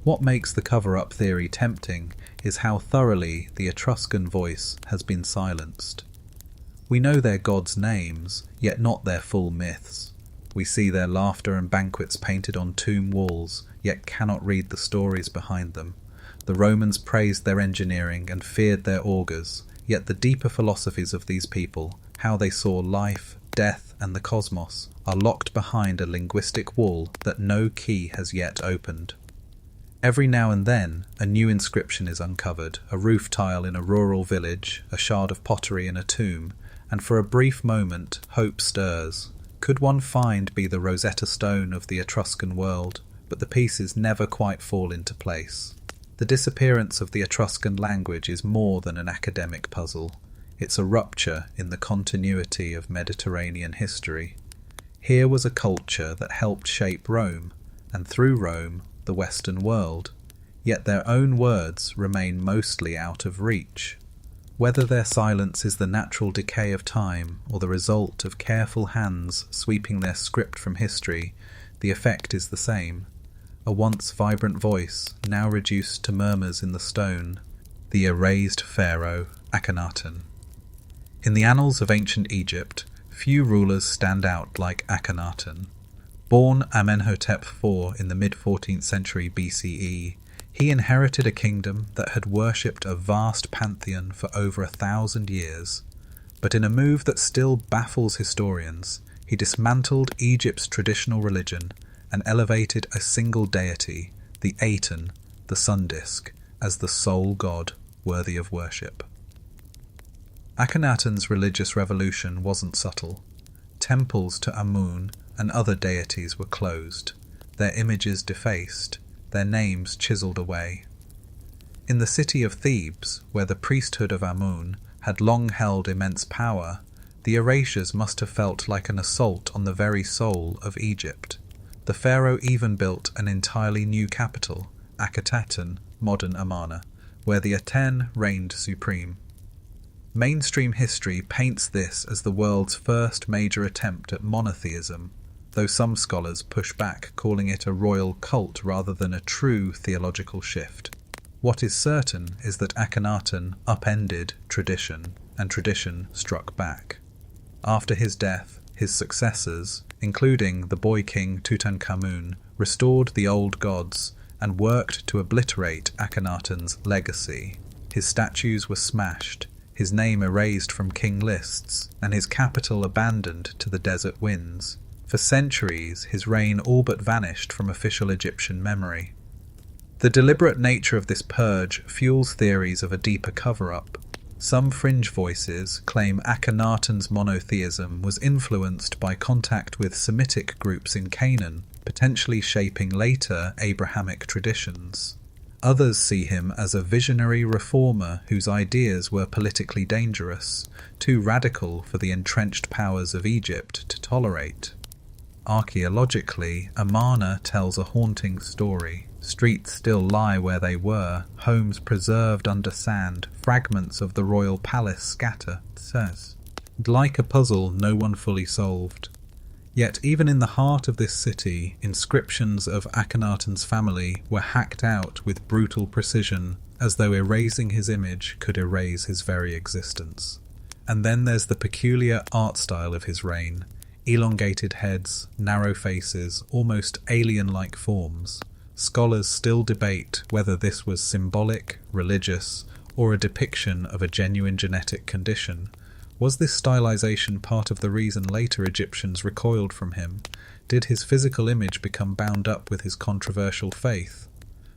What makes the cover-up theory tempting is how thoroughly the Etruscan voice has been silenced. We know their gods' names, yet not their full myths. We see their laughter and banquets painted on tomb walls, yet cannot read the stories behind them. The Romans praised their engineering and feared their augurs, yet the deeper philosophies of these people, how they saw life, death, and the cosmos, are locked behind a linguistic wall that no key has yet opened. Every now and then, a new inscription is uncovered, a roof tile in a rural village, a shard of pottery in a tomb, and for a brief moment, hope stirs. Could one find be the Rosetta Stone of the Etruscan world? But the pieces never quite fall into place. The disappearance of the Etruscan language is more than an academic puzzle. It's a rupture in the continuity of Mediterranean history. Here was a culture that helped shape Rome, and through Rome, the Western world, yet their own words remain mostly out of reach. Whether their silence is the natural decay of time or the result of careful hands sweeping their script from history, the effect is the same. A once vibrant voice, now reduced to murmurs in the stone, the erased pharaoh Akhenaten. In the annals of ancient Egypt, few rulers stand out like Akhenaten. Born Amenhotep IV in the mid-14th century BCE, he inherited a kingdom that had worshipped a vast pantheon for over 1,000 years. But in a move that still baffles historians, he dismantled Egypt's traditional religion and elevated a single deity, the Aten, the sun disk, as the sole god worthy of worship. Akhenaten's religious revolution wasn't subtle. Temples to Amun and other deities were closed, their images defaced, their names chiselled away. In the city of Thebes, where the priesthood of Amun had long held immense power, the erasures must have felt like an assault on the very soul of Egypt. The pharaoh even built an entirely new capital, Akhenaten, modern Amarna, where the Aten reigned supreme. Mainstream history paints this as the world's first major attempt at monotheism, though some scholars push back, calling it a royal cult rather than a true theological shift. What is certain is that Akhenaten upended tradition, and tradition struck back. After his death, his successors, including the boy king Tutankhamun, restored the old gods and worked to obliterate Akhenaten's legacy. His statues were smashed, his name erased from king lists, and his capital abandoned to the desert winds. For centuries, his reign all but vanished from official Egyptian memory. The deliberate nature of this purge fuels theories of a deeper cover-up. Some fringe voices claim Akhenaten's monotheism was influenced by contact with Semitic groups in Canaan, potentially shaping later Abrahamic traditions. Others see him as a visionary reformer whose ideas were politically dangerous, too radical for the entrenched powers of Egypt to tolerate. Archaeologically, Amarna tells a haunting story. Streets still lie where they were, homes preserved under sand, fragments of the royal palace scatter, it says. Like a puzzle no one fully solved. Yet even in the heart of this city, inscriptions of Akhenaten's family were hacked out with brutal precision, as though erasing his image could erase his very existence. And then there's the peculiar art style of his reign. Elongated heads, narrow faces, almost alien-like forms. Scholars still debate whether this was symbolic, religious, or a depiction of a genuine genetic condition. Was this stylization part of the reason later Egyptians recoiled from him? Did his physical image become bound up with his controversial faith?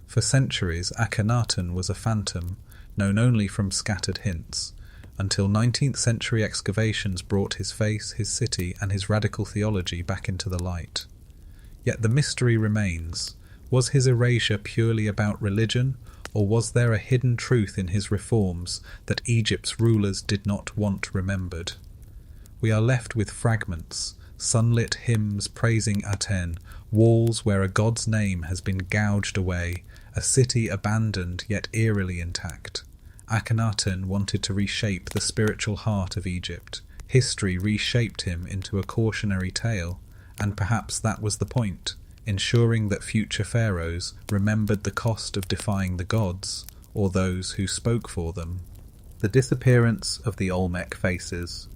For centuries, Akhenaten was a phantom, known only from scattered hints, until 19th century excavations brought his face, his city, and his radical theology back into the light. Yet the mystery remains. Was his erasure purely about religion, or was there a hidden truth in his reforms that Egypt's rulers did not want remembered? We are left with fragments, sunlit hymns praising Aten, walls where a god's name has been gouged away, a city abandoned yet eerily intact. Akhenaten wanted to reshape the spiritual heart of Egypt. History reshaped him into a cautionary tale, and perhaps that was the point, ensuring that future pharaohs remembered the cost of defying the gods, or those who spoke for them. The disappearance of the Olmec faces.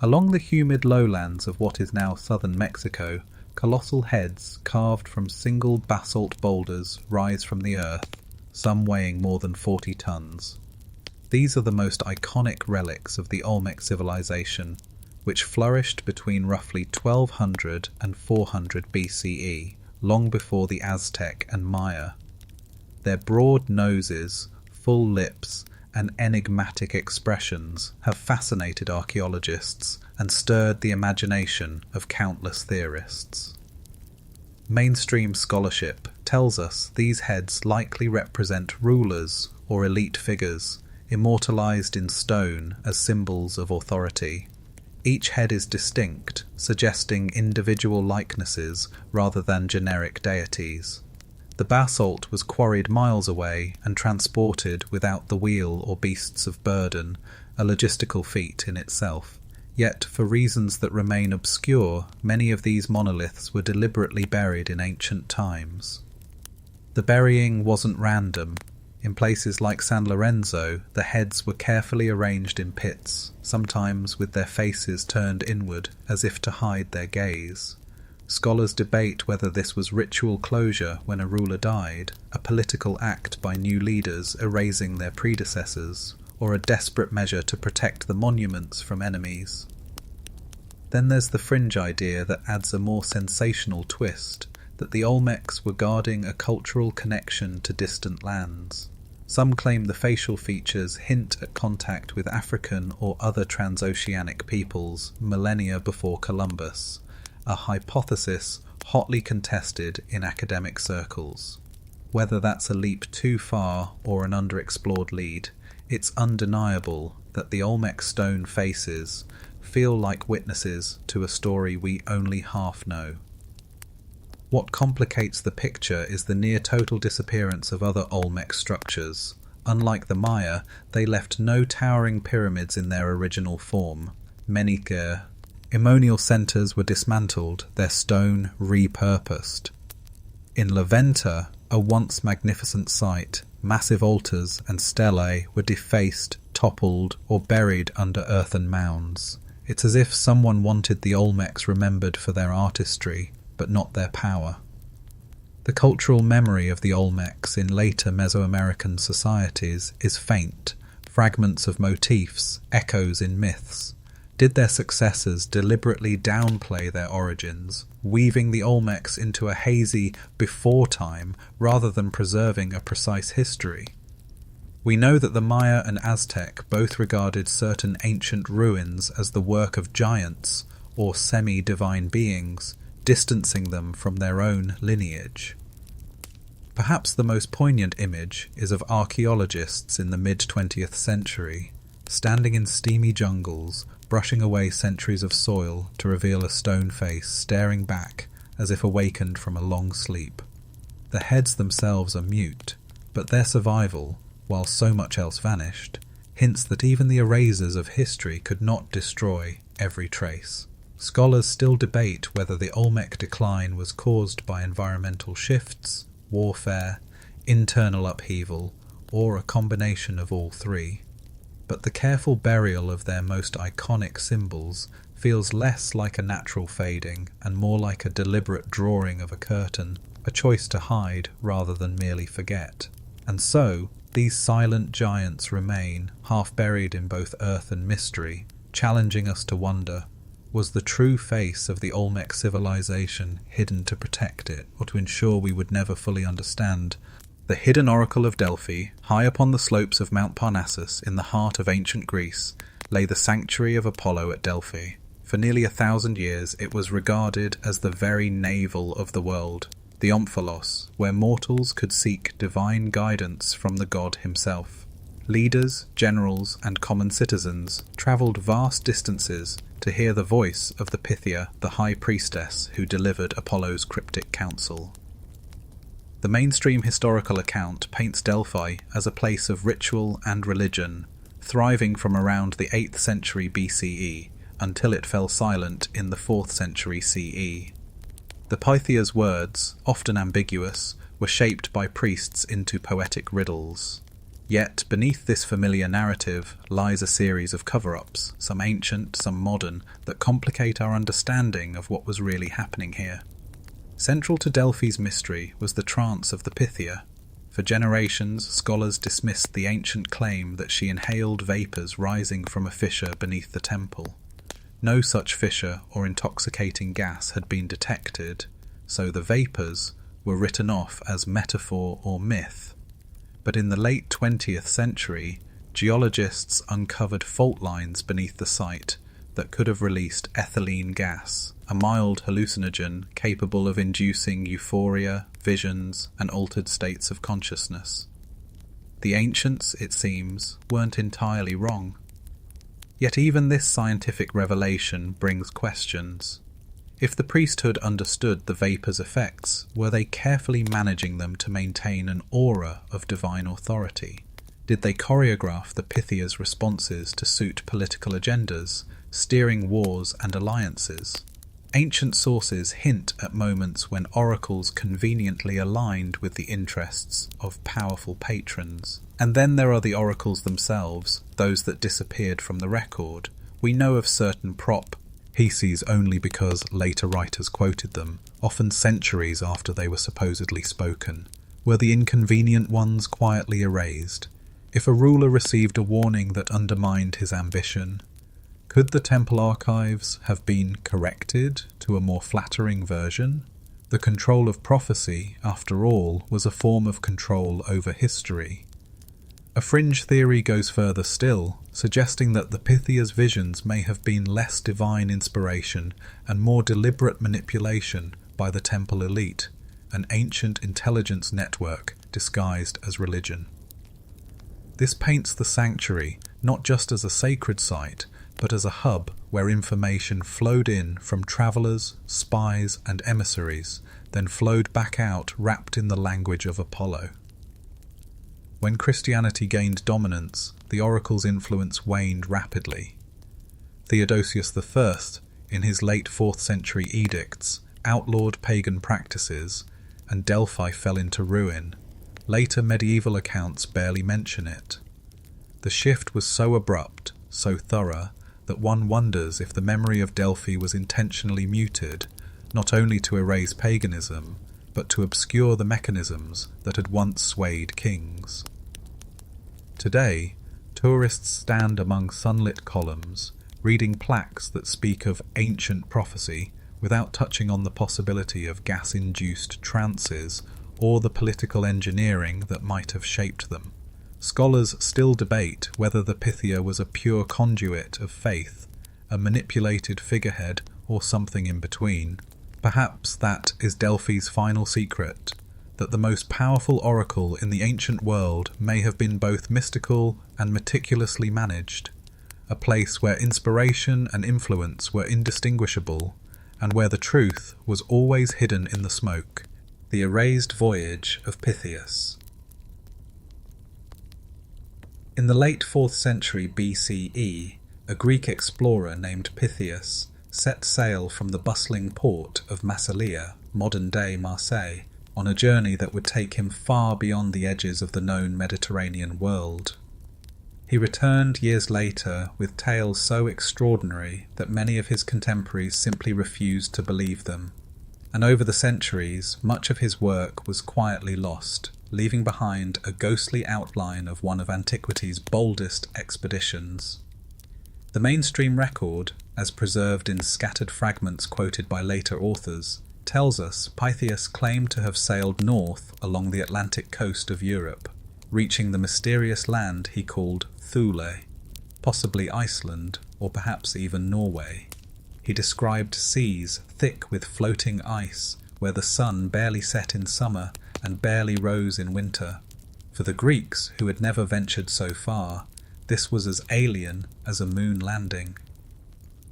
Along the humid lowlands of what is now southern Mexico, colossal heads carved from single basalt boulders rise from the earth, some weighing more than 40 tons. These are the most iconic relics of the Olmec civilization, which flourished between roughly 1200 and 400 BCE, long before the Aztec and Maya. Their broad noses, full lips, and enigmatic expressions have fascinated archaeologists and stirred the imagination of countless theorists. Mainstream scholarship tells us these heads likely represent rulers or elite figures, immortalized in stone as symbols of authority. Each head is distinct, suggesting individual likenesses rather than generic deities. The basalt was quarried miles away and transported without the wheel or beasts of burden, a logistical feat in itself. Yet, for reasons that remain obscure, many of these monoliths were deliberately buried in ancient times. The burying wasn't random. In places like San Lorenzo, the heads were carefully arranged in pits, sometimes with their faces turned inward as if to hide their gaze. Scholars debate whether this was ritual closure when a ruler died, a political act by new leaders erasing their predecessors, or a desperate measure to protect the monuments from enemies. Then there's the fringe idea that adds a more sensational twist, that the Olmecs were guarding a cultural connection to distant lands. Some claim the facial features hint at contact with African or other transoceanic peoples millennia before Columbus, a hypothesis hotly contested in academic circles. Whether that's a leap too far or an underexplored lead, it's undeniable that the Olmec stone faces feel like witnesses to a story we only half know. What complicates the picture is the near-total disappearance of other Olmec structures. Unlike the Maya, they left no towering pyramids in their original form. Menhir. Immonial centres were dismantled, their stone repurposed. In Laventa, a once magnificent site, massive altars and stelae were defaced, toppled, or buried under earthen mounds. It's as if someone wanted the Olmecs remembered for their artistry, but not their power. The cultural memory of the Olmecs in later Mesoamerican societies is faint, fragments of motifs, echoes in myths. Did their successors deliberately downplay their origins, weaving the Olmecs into a hazy before time rather than preserving a precise history? We know that the Maya and Aztec both regarded certain ancient ruins as the work of giants or semi-divine beings, distancing them from their own lineage. Perhaps the most poignant image is of archaeologists in the mid-20th century, standing in steamy jungles, brushing away centuries of soil to reveal a stone face staring back as if awakened from a long sleep. The heads themselves are mute, but their survival, while so much else vanished, hints that even the erasers of history could not destroy every trace. Scholars still debate whether the Olmec decline was caused by environmental shifts, warfare, internal upheaval, or a combination of all three. But the careful burial of their most iconic symbols feels less like a natural fading and more like a deliberate drawing of a curtain, a choice to hide rather than merely forget. And so, these silent giants remain, half buried in both earth and mystery, challenging us to wonder, was the true face of the Olmec civilization hidden to protect it, or to ensure we would never fully understand? The hidden oracle of Delphi, high upon the slopes of Mount Parnassus in the heart of ancient Greece, lay the sanctuary of Apollo at Delphi. For nearly 1,000 years it was regarded as the very navel of the world, the omphalos, where mortals could seek divine guidance from the god himself. Leaders, generals, and common citizens travelled vast distances to hear the voice of the Pythia, the high priestess who delivered Apollo's cryptic counsel. The mainstream historical account paints Delphi as a place of ritual and religion, thriving from around the 8th century BCE until it fell silent in the 4th century CE. The Pythia's words, often ambiguous, were shaped by priests into poetic riddles. Yet beneath this familiar narrative lies a series of cover-ups, some ancient, some modern, that complicate our understanding of what was really happening here. Central to Delphi's mystery was the trance of the Pythia. For generations, scholars dismissed the ancient claim that she inhaled vapours rising from a fissure beneath the temple. No such fissure or intoxicating gas had been detected, so the vapours were written off as metaphor or myth. But in the late 20th century, geologists uncovered fault lines beneath the site that could have released ethylene gas, a mild hallucinogen capable of inducing euphoria, visions, and altered states of consciousness. The ancients, it seems, weren't entirely wrong. Yet even this scientific revelation brings questions. If the priesthood understood the vapour's effects, were they carefully managing them to maintain an aura of divine authority? Did they choreograph the Pythia's responses to suit political agendas, steering wars and alliances? Ancient sources hint at moments when oracles conveniently aligned with the interests of powerful patrons. And then there are the oracles themselves, those that disappeared from the record. We know of certain heses only because later writers quoted them, often centuries after they were supposedly spoken. Were the inconvenient ones quietly erased? If a ruler received a warning that undermined his ambition, could the temple archives have been corrected to a more flattering version? The control of prophecy, after all, was a form of control over history. A fringe theory goes further still, suggesting that the Pythia's visions may have been less divine inspiration and more deliberate manipulation by the temple elite, an ancient intelligence network disguised as religion. This paints the sanctuary not just as a sacred site, but as a hub where information flowed in from travellers, spies, and emissaries, then flowed back out wrapped in the language of Apollo. When Christianity gained dominance, the oracle's influence waned rapidly. Theodosius I, in his late 4th century edicts, outlawed pagan practices, and Delphi fell into ruin. Later medieval accounts barely mention it. The shift was so abrupt, so thorough, that one wonders if the memory of Delphi was intentionally muted, not only to erase paganism, but to obscure the mechanisms that had once swayed kings. Today, tourists stand among sunlit columns, reading plaques that speak of ancient prophecy without touching on the possibility of gas-induced trances or the political engineering that might have shaped them. Scholars still debate whether the Pythia was a pure conduit of faith, a manipulated figurehead, or something in between. Perhaps that is Delphi's final secret, that the most powerful oracle in the ancient world may have been both mystical and meticulously managed, a place where inspiration and influence were indistinguishable, and where the truth was always hidden in the smoke. The erased voyage of Pytheas. In the late 4th century BCE, a Greek explorer named Pytheas set sail from the bustling port of Massalia, modern-day Marseille, on a journey that would take him far beyond the edges of the known Mediterranean world. He returned years later with tales so extraordinary that many of his contemporaries simply refused to believe them. And over the centuries, much of his work was quietly lost, leaving behind a ghostly outline of one of antiquity's boldest expeditions. The mainstream record, as preserved in scattered fragments quoted by later authors, tells us Pytheas claimed to have sailed north along the Atlantic coast of Europe, reaching the mysterious land he called Thule, possibly Iceland, or perhaps even Norway. He described seas thick with floating ice, where the sun barely set in summer and barely rose in winter, For the Greeks, who had never ventured so far, this was as alien as a moon landing.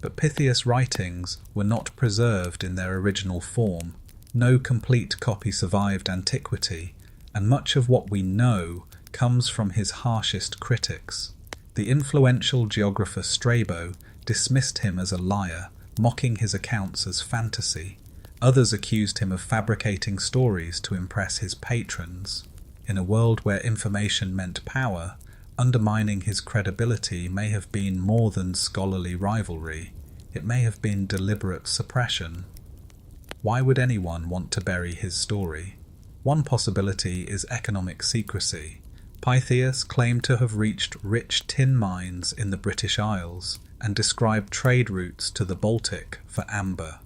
But Pytheas' writings were not preserved in their original form. No complete copy survived antiquity, and much of what we know comes from his harshest critics. The influential geographer Strabo dismissed him as a liar, mocking his accounts as fantasy. Others accused him of fabricating stories to impress his patrons. In a world where information meant power, undermining his credibility may have been more than scholarly rivalry. It may have been deliberate suppression. Why would anyone want to bury his story? One possibility is economic secrecy. Pytheas claimed to have reached rich tin mines in the British Isles and described trade routes to the Baltic for amber.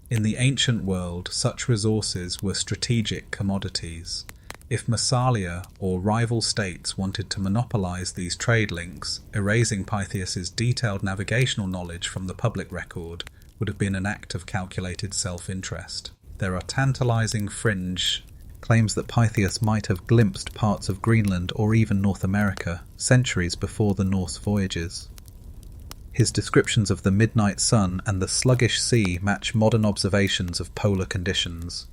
In the ancient world, such resources were strategic commodities. If Massalia or rival states wanted to monopolize these trade links, erasing Pytheas's detailed navigational knowledge from the public record would have been an act of calculated self-interest. There are tantalizing fringe claims that Pytheas might have glimpsed parts of Greenland or even North America centuries before the Norse voyages. His descriptions of the midnight sun and the sluggish sea match modern observations of polar conditions.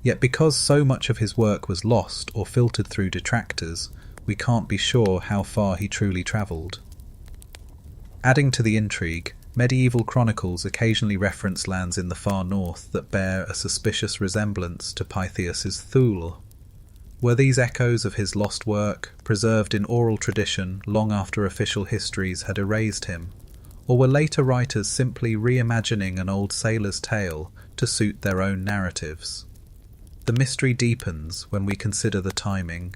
Yet because so much of his work was lost or filtered through detractors, we can't be sure how far he truly travelled. Adding to the intrigue, medieval chronicles occasionally reference lands in the far north that bear a suspicious resemblance to Pytheas's Thule. Were these echoes of his lost work preserved in oral tradition long after official histories had erased him, or were later writers simply reimagining an old sailor's tale to suit their own narratives? The mystery deepens when we consider the timing.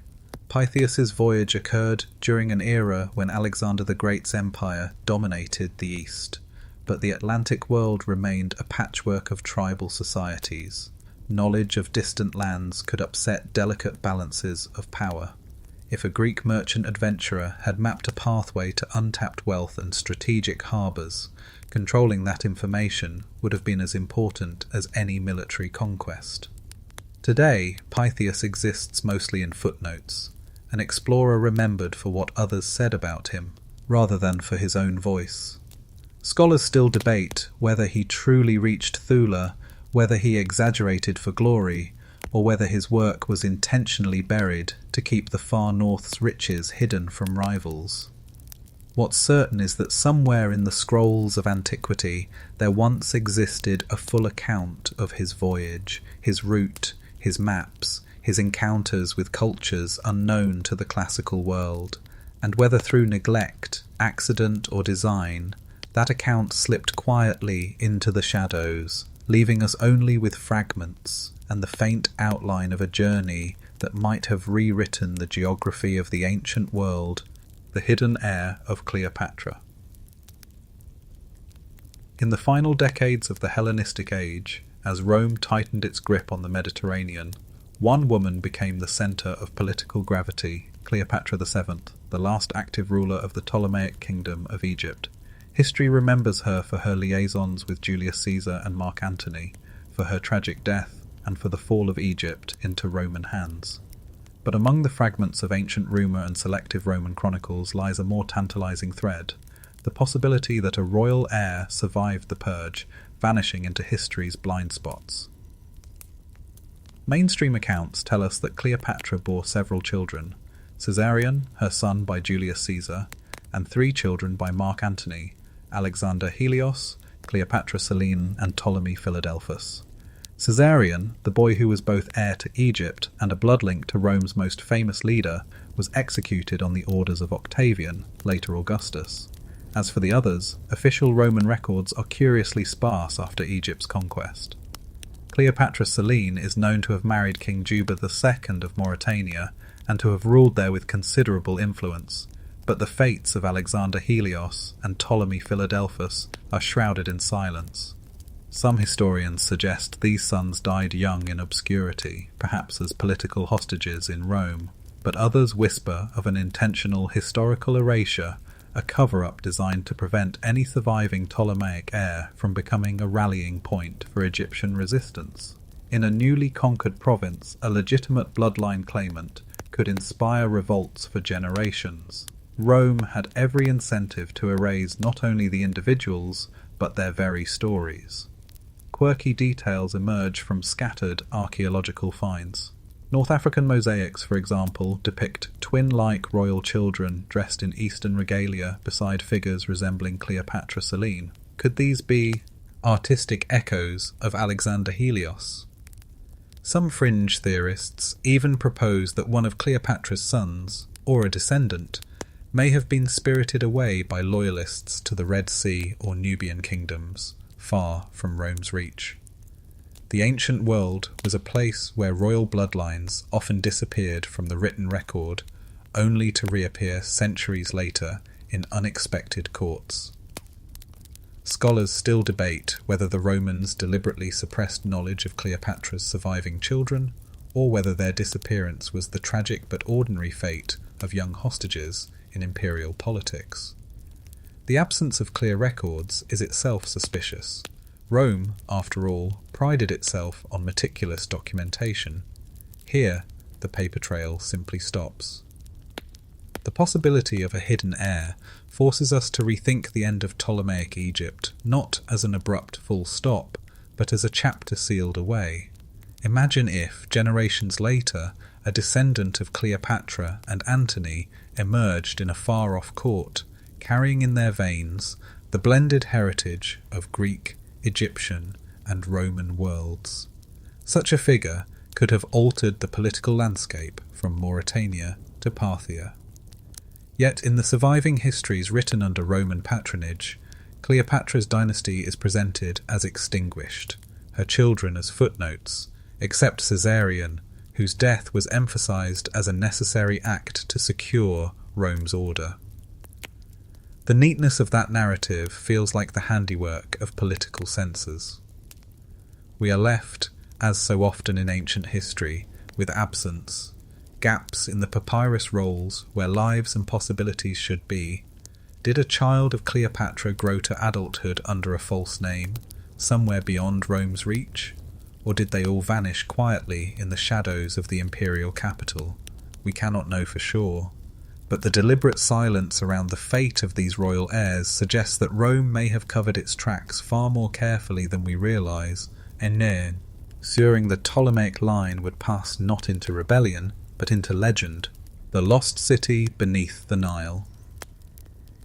Pytheas's voyage occurred during an era when Alexander the Great's empire dominated the East, but the Atlantic world remained a patchwork of tribal societies. Knowledge of distant lands could upset delicate balances of power. If a Greek merchant adventurer had mapped a pathway to untapped wealth and strategic harbours, controlling that information would have been as important as any military conquest. Today, Pytheas exists mostly in footnotes, an explorer remembered for what others said about him, rather than for his own voice. Scholars still debate whether he truly reached Thule, whether he exaggerated for glory, or whether his work was intentionally buried to keep the far north's riches hidden from rivals. What's certain is that somewhere in the scrolls of antiquity there once existed a full account of his voyage, his route, his maps, his encounters with cultures unknown to the classical world, and whether through neglect, accident, or design, that account slipped quietly into the shadows, leaving us only with fragments and the faint outline of a journey that might have rewritten the geography of the ancient world, the hidden heir of Cleopatra. In the final decades of the Hellenistic Age, as Rome tightened its grip on the Mediterranean, one woman became the centre of political gravity, Cleopatra VII, the last active ruler of the Ptolemaic kingdom of Egypt. History remembers her for her liaisons with Julius Caesar and Mark Antony, for her tragic death, and for the fall of Egypt into Roman hands. But among the fragments of ancient rumour and selective Roman chronicles lies a more tantalising thread, the possibility that a royal heir survived the purge, vanishing into history's blind spots. Mainstream accounts tell us that Cleopatra bore several children, Caesarion, her son by Julius Caesar, and 3 children by Mark Antony, Alexander Helios, Cleopatra Selene, and Ptolemy Philadelphus. Caesarion, the boy who was both heir to Egypt and a blood link to Rome's most famous leader, was executed on the orders of Octavian, later Augustus. As for the others, official Roman records are curiously sparse after Egypt's conquest. Cleopatra Selene is known to have married King Juba II of Mauritania and to have ruled there with considerable influence, but the fates of Alexander Helios and Ptolemy Philadelphus are shrouded in silence. Some historians suggest these sons died young in obscurity, perhaps as political hostages in Rome, but others whisper of an intentional historical erasure, a cover-up designed to prevent any surviving Ptolemaic heir from becoming a rallying point for Egyptian resistance. In a newly conquered province, a legitimate bloodline claimant, could inspire revolts for generations. Rome had every incentive to erase not only the individuals, but their very stories. Quirky details emerge from scattered archaeological finds. North African mosaics, for example, depict twin-like royal children dressed in Eastern regalia beside figures resembling Cleopatra Selene. Could these be artistic echoes of Alexander Helios? Some fringe theorists even propose that one of Cleopatra's sons, or a descendant, may have been spirited away by loyalists to the Red Sea or Nubian kingdoms, far from Rome's reach. The ancient world was a place where royal bloodlines often disappeared from the written record, only to reappear centuries later in unexpected courts. Scholars still debate whether the Romans deliberately suppressed knowledge of Cleopatra's surviving children, or whether their disappearance was the tragic but ordinary fate of young hostages in imperial politics. The absence of clear records is itself suspicious. Rome, after all, prided itself on meticulous documentation. Here, the paper trail simply stops. The possibility of a hidden heir forces us to rethink the end of Ptolemaic Egypt, not as an abrupt full stop, but as a chapter sealed away. Imagine if, generations later, a descendant of Cleopatra and Antony emerged in a far-off court, carrying in their veins the blended heritage of Greek, Egyptian, and Roman worlds. Such a figure could have altered the political landscape from Mauritania to Parthia. Yet in the surviving histories written under Roman patronage, Cleopatra's dynasty is presented as extinguished, her children as footnotes, except Caesarion, whose death was emphasized as a necessary act to secure Rome's order. The neatness of that narrative feels like the handiwork of political censors. We are left, as so often in ancient history, with absence, gaps in the papyrus rolls where lives and possibilities should be. Did a child of Cleopatra grow to adulthood under a false name, somewhere beyond Rome's reach? Or did they all vanish quietly in the shadows of the imperial capital? We cannot know for sure. But the deliberate silence around the fate of these royal heirs suggests that Rome may have covered its tracks far more carefully than we realise, ensuring the Ptolemaic line would pass not into rebellion, but into legend, the lost city beneath the Nile.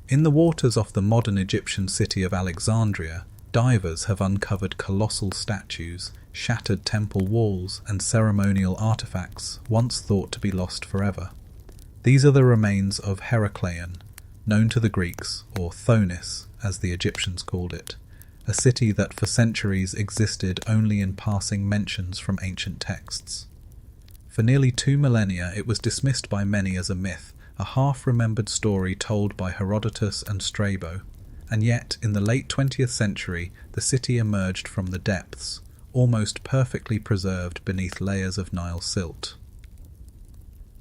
In the waters off the modern Egyptian city of Alexandria, divers have uncovered colossal statues, shattered temple walls, and ceremonial artefacts once thought to be lost forever. These are the remains of Heracleion, known to the Greeks, or Tanis, as the Egyptians called it, a city that for centuries existed only in passing mentions from ancient texts. For nearly 2 millennia it was dismissed by many as a myth, a half-remembered story told by Herodotus and Strabo, and yet in the late 20th century the city emerged from the depths, almost perfectly preserved beneath layers of Nile silt.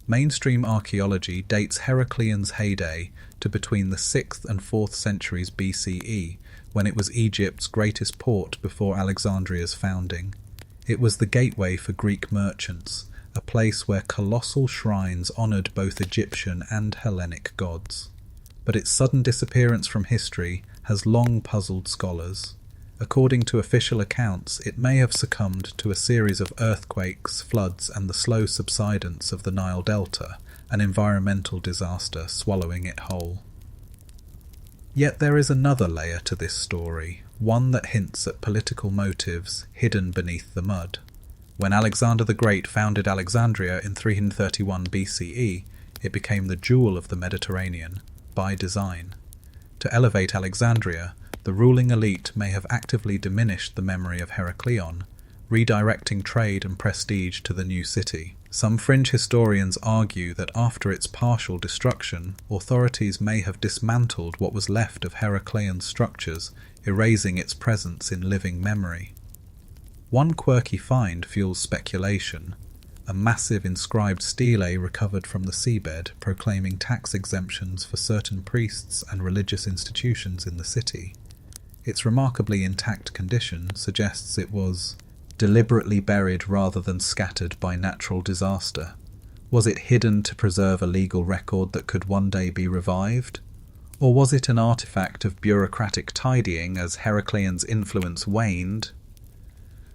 Mainstream archaeology dates Heracleon's heyday to between the 6th and 4th centuries BCE, when it was Egypt's greatest port before Alexandria's founding. It was the gateway for Greek merchants, a place where colossal shrines honoured both Egyptian and Hellenic gods. But its sudden disappearance from history has long puzzled scholars. According to official accounts, it may have succumbed to a series of earthquakes, floods, and the slow subsidence of the Nile Delta, an environmental disaster swallowing it whole. Yet there is another layer to this story, one that hints at political motives hidden beneath the mud. When Alexander the Great founded Alexandria in 331 BCE, it became the jewel of the Mediterranean, by design. To elevate Alexandria, the ruling elite may have actively diminished the memory of Heracleion, redirecting trade and prestige to the new city. Some fringe historians argue that after its partial destruction, authorities may have dismantled what was left of Heracleion's structures, erasing its presence in living memory. One quirky find fuels speculation: a massive inscribed stele recovered from the seabed proclaiming tax exemptions for certain priests and religious institutions in the city. Its remarkably intact condition suggests it was deliberately buried rather than scattered by natural disaster. Was it hidden to preserve a legal record that could one day be revived? Or was it an artifact of bureaucratic tidying as Heracleon's influence waned?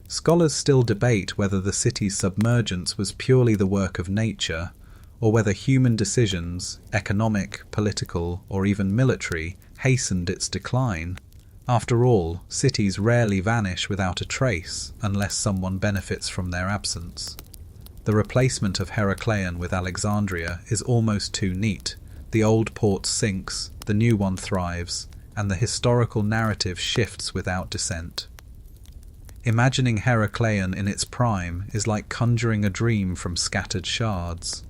Scholars still debate whether the city's submergence was purely the work of nature, or whether human decisions, economic, political, or even military, hastened its decline. After all, cities rarely vanish without a trace unless someone benefits from their absence. The replacement of Heracleion with Alexandria is almost too neat. The old port sinks, the new one thrives, and the historical narrative shifts without dissent. Imagining Heracleion in its prime is like conjuring a dream from scattered shards.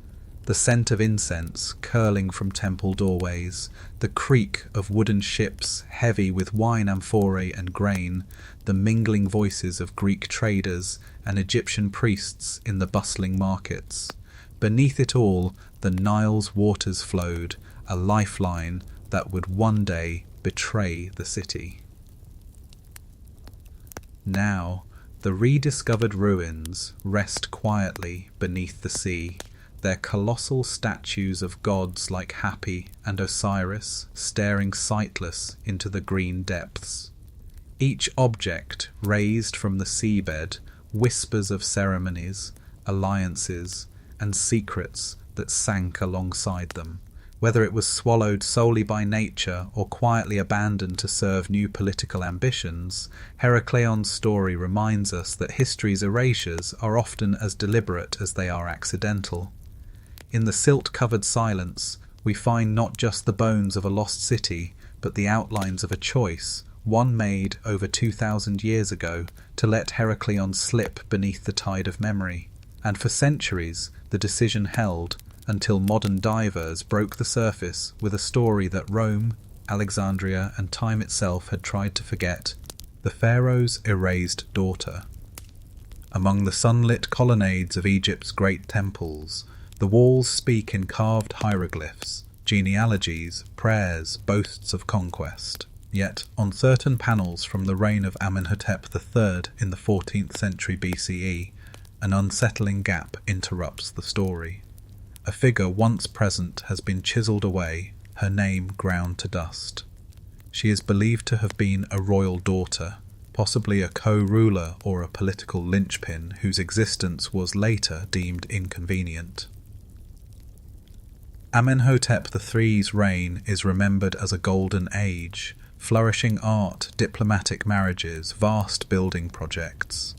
The scent of incense curling from temple doorways, the creak of wooden ships heavy with wine amphorae and grain, the mingling voices of Greek traders and Egyptian priests in the bustling markets. Beneath it all, the Nile's waters flowed, a lifeline that would one day betray the city. Now, the rediscovered ruins rest quietly beneath the sea, their colossal statues of gods like Hapi and Osiris staring sightless into the green depths. Each object raised from the seabed whispers of ceremonies, alliances, and secrets that sank alongside them. Whether it was swallowed solely by nature or quietly abandoned to serve new political ambitions, Heracleon's story reminds us that history's erasures are often as deliberate as they are accidental. In the silt-covered silence, we find not just the bones of a lost city, but the outlines of a choice, one made over 2,000 years ago, to let Heracleion slip beneath the tide of memory. And for centuries, the decision held, until modern divers broke the surface with a story that Rome, Alexandria, and time itself had tried to forget: the pharaoh's erased daughter. Among the sunlit colonnades of Egypt's great temples, the walls speak in carved hieroglyphs, genealogies, prayers, boasts of conquest. Yet, on certain panels from the reign of Amenhotep III in the 14th century BCE, an unsettling gap interrupts the story. A figure once present has been chiselled away, her name ground to dust. She is believed to have been a royal daughter, possibly a co-ruler or a political linchpin whose existence was later deemed inconvenient. Amenhotep III's reign is remembered as a golden age, flourishing art, diplomatic marriages, vast building projects.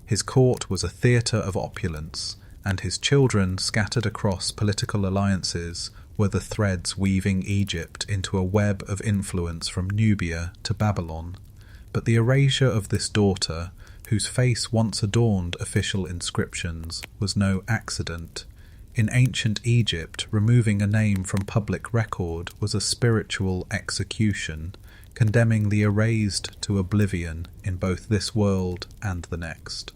His court was a theatre of opulence, and his children, scattered across political alliances, were the threads weaving Egypt into a web of influence from Nubia to Babylon. But the erasure of this daughter, whose face once adorned official inscriptions, was no accident. In ancient Egypt, removing a name from public record was a spiritual execution, condemning the erased to oblivion in both this world and the next.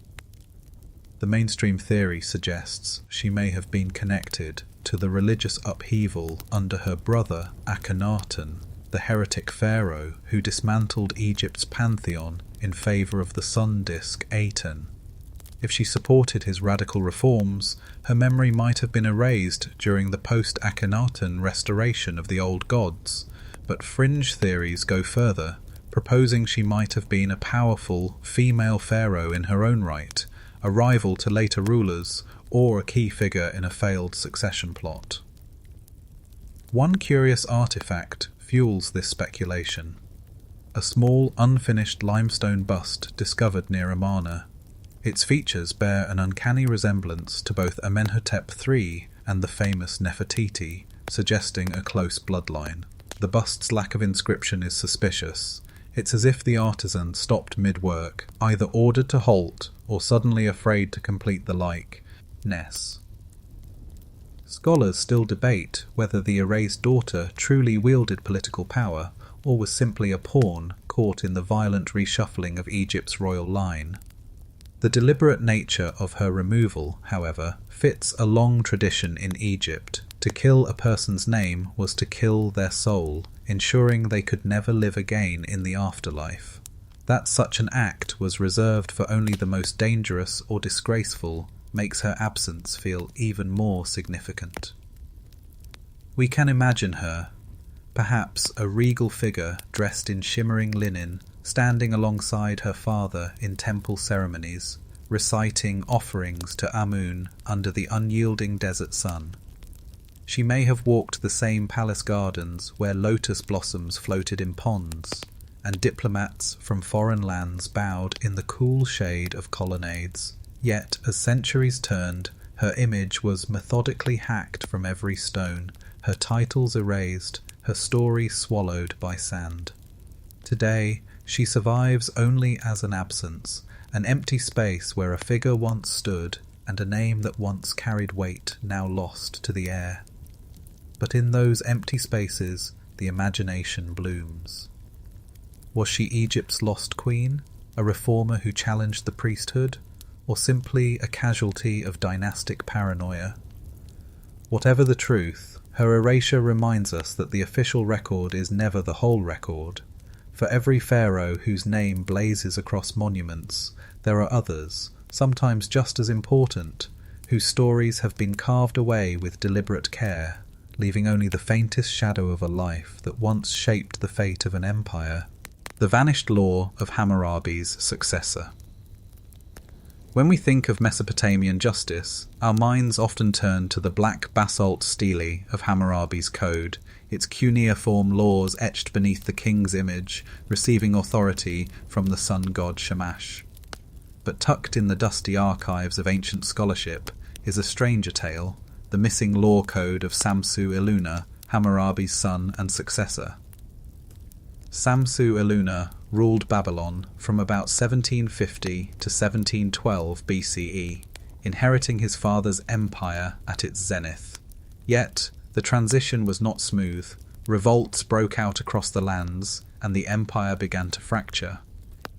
The mainstream theory suggests she may have been connected to the religious upheaval under her brother Akhenaten, the heretic pharaoh who dismantled Egypt's pantheon in favour of the sun disk Aten. If she supported his radical reforms, her memory might have been erased during the post-Akhenaten restoration of the old gods, but fringe theories go further, proposing she might have been a powerful female pharaoh in her own right, a rival to later rulers, or a key figure in a failed succession plot. One curious artifact fuels this speculation: a small unfinished limestone bust discovered near Amarna. Its features bear an uncanny resemblance to both Amenhotep III and the famous Nefertiti, suggesting a close bloodline. The bust's lack of inscription is suspicious. It's as if the artisan stopped mid-work, either ordered to halt or suddenly afraid to complete the like. Ness. Scholars still debate whether the erased daughter truly wielded political power or was simply a pawn caught in the violent reshuffling of Egypt's royal line. The deliberate nature of her removal, however, fits a long tradition in Egypt. To kill a person's name was to kill their soul, ensuring they could never live again in the afterlife. That such an act was reserved for only the most dangerous or disgraceful makes her absence feel even more significant. We can imagine her, perhaps a regal figure dressed in shimmering linen, standing alongside her father in temple ceremonies, reciting offerings to Amun under the unyielding desert sun. She may have walked the same palace gardens where lotus blossoms floated in ponds, and diplomats from foreign lands bowed in the cool shade of colonnades. Yet, as centuries turned, her image was methodically hacked from every stone, her titles erased, her story swallowed by sand. Today, she survives only as an absence, an empty space where a figure once stood and a name that once carried weight now lost to the air. But in those empty spaces, the imagination blooms. Was she Egypt's lost queen, a reformer who challenged the priesthood, or simply a casualty of dynastic paranoia? Whatever the truth, her erasure reminds us that the official record is never the whole record. For every pharaoh whose name blazes across monuments, there are others, sometimes just as important, whose stories have been carved away with deliberate care, leaving only the faintest shadow of a life that once shaped the fate of an empire. The vanished law of Hammurabi's successor. When we think of Mesopotamian justice, our minds often turn to the black basalt stele of Hammurabi's code, its cuneiform laws etched beneath the king's image, receiving authority from the sun god Shamash. But tucked in the dusty archives of ancient scholarship is a stranger tale, the missing law code of Samsu-Iluna, Hammurabi's son and successor. Samsu-Iluna ruled Babylon from about 1750 to 1712 BCE, inheriting his father's empire at its zenith. Yet, the transition was not smooth. Revolts broke out across the lands, and the empire began to fracture.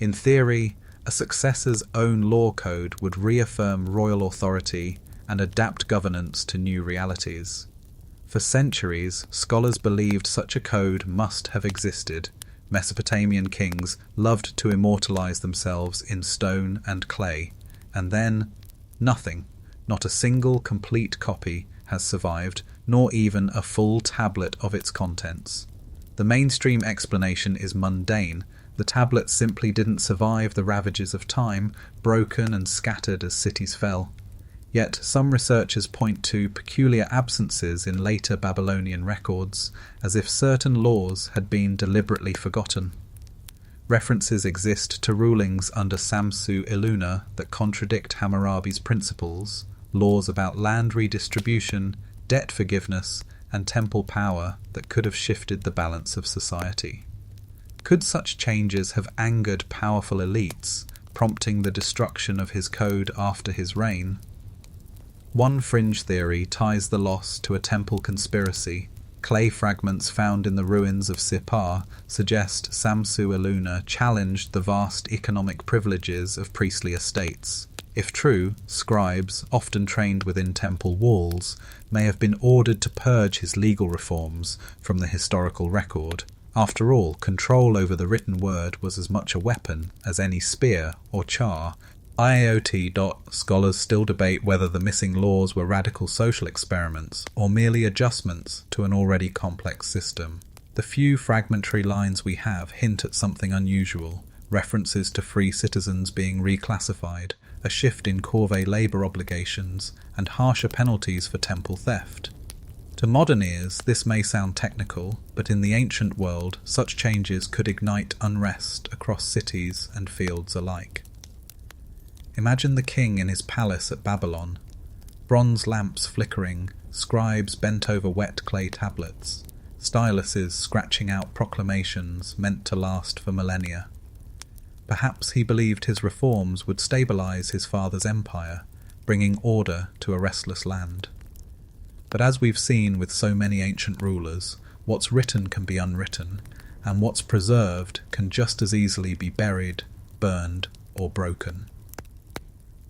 In theory, a successor's own law code would reaffirm royal authority and adapt governance to new realities. For centuries, scholars believed such a code must have existed. Mesopotamian kings loved to immortalize themselves in stone and clay, and then nothing, not a single complete copy, has survived, nor even a full tablet of its contents. The mainstream explanation is mundane. The tablets simply didn't survive the ravages of time, broken and scattered as cities fell. Yet some researchers point to peculiar absences in later Babylonian records, as if certain laws had been deliberately forgotten. References exist to rulings under Samsu-Iluna that contradict Hammurabi's principles, laws about land redistribution, debt forgiveness, and temple power that could have shifted the balance of society. Could such changes have angered powerful elites, prompting the destruction of his code after his reign? One fringe theory ties the loss to a temple conspiracy. Clay fragments found in the ruins of Sippar suggest Samsu-Iluna challenged the vast economic privileges of priestly estates. If true, scribes, often trained within temple walls, may have been ordered to purge his legal reforms from the historical record. After all, control over the written word was as much a weapon as any spear or char. IAOT. Scholars still debate whether the missing laws were radical social experiments or merely adjustments to an already complex system. The few fragmentary lines we have hint at something unusual, references to free citizens being reclassified, a shift in corvée labour obligations, and harsher penalties for temple theft. To modern ears, this may sound technical, but in the ancient world, such changes could ignite unrest across cities and fields alike. Imagine the king in his palace at Babylon, bronze lamps flickering, scribes bent over wet clay tablets, styluses scratching out proclamations meant to last for millennia. Perhaps he believed his reforms would stabilize his father's empire, bringing order to a restless land. But as we've seen with so many ancient rulers, what's written can be unwritten, and what's preserved can just as easily be buried, burned, or broken.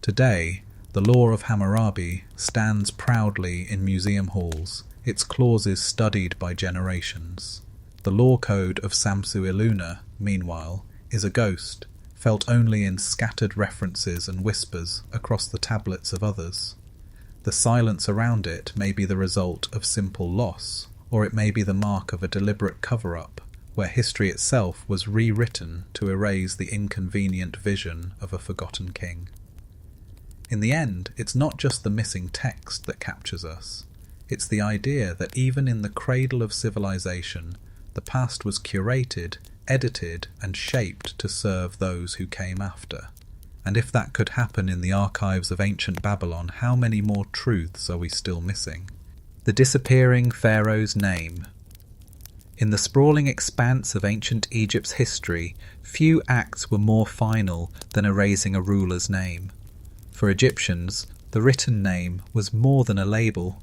Today, the law of Hammurabi stands proudly in museum halls, its clauses studied by generations. The law code of Samsu-Iluna, meanwhile, is a ghost, felt only in scattered references and whispers across the tablets of others. The silence around it may be the result of simple loss, or it may be the mark of a deliberate cover-up, where history itself was rewritten to erase the inconvenient vision of a forgotten king. In the end, it's not just the missing text that captures us. It's the idea that even in the cradle of civilization, the past was curated, edited, and shaped to serve those who came after. And if that could happen in the archives of ancient Babylon, how many more truths are we still missing? The disappearing pharaoh's name. In the sprawling expanse of ancient Egypt's history, few acts were more final than erasing a ruler's name. For Egyptians, the written name was more than a label.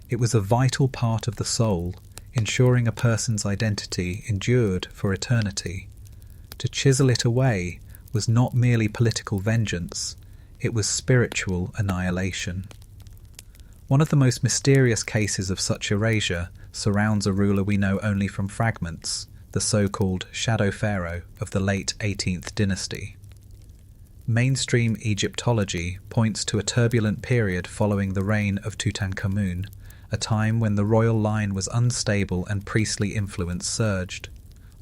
It was a vital part of the soul, ensuring a person's identity endured for eternity. To chisel it away was not merely political vengeance, it was spiritual annihilation. One of the most mysterious cases of such erasure surrounds a ruler we know only from fragments, the so-called Shadow Pharaoh of the late 18th dynasty. Mainstream Egyptology points to a turbulent period following the reign of Tutankhamun, a time when the royal line was unstable and priestly influence surged.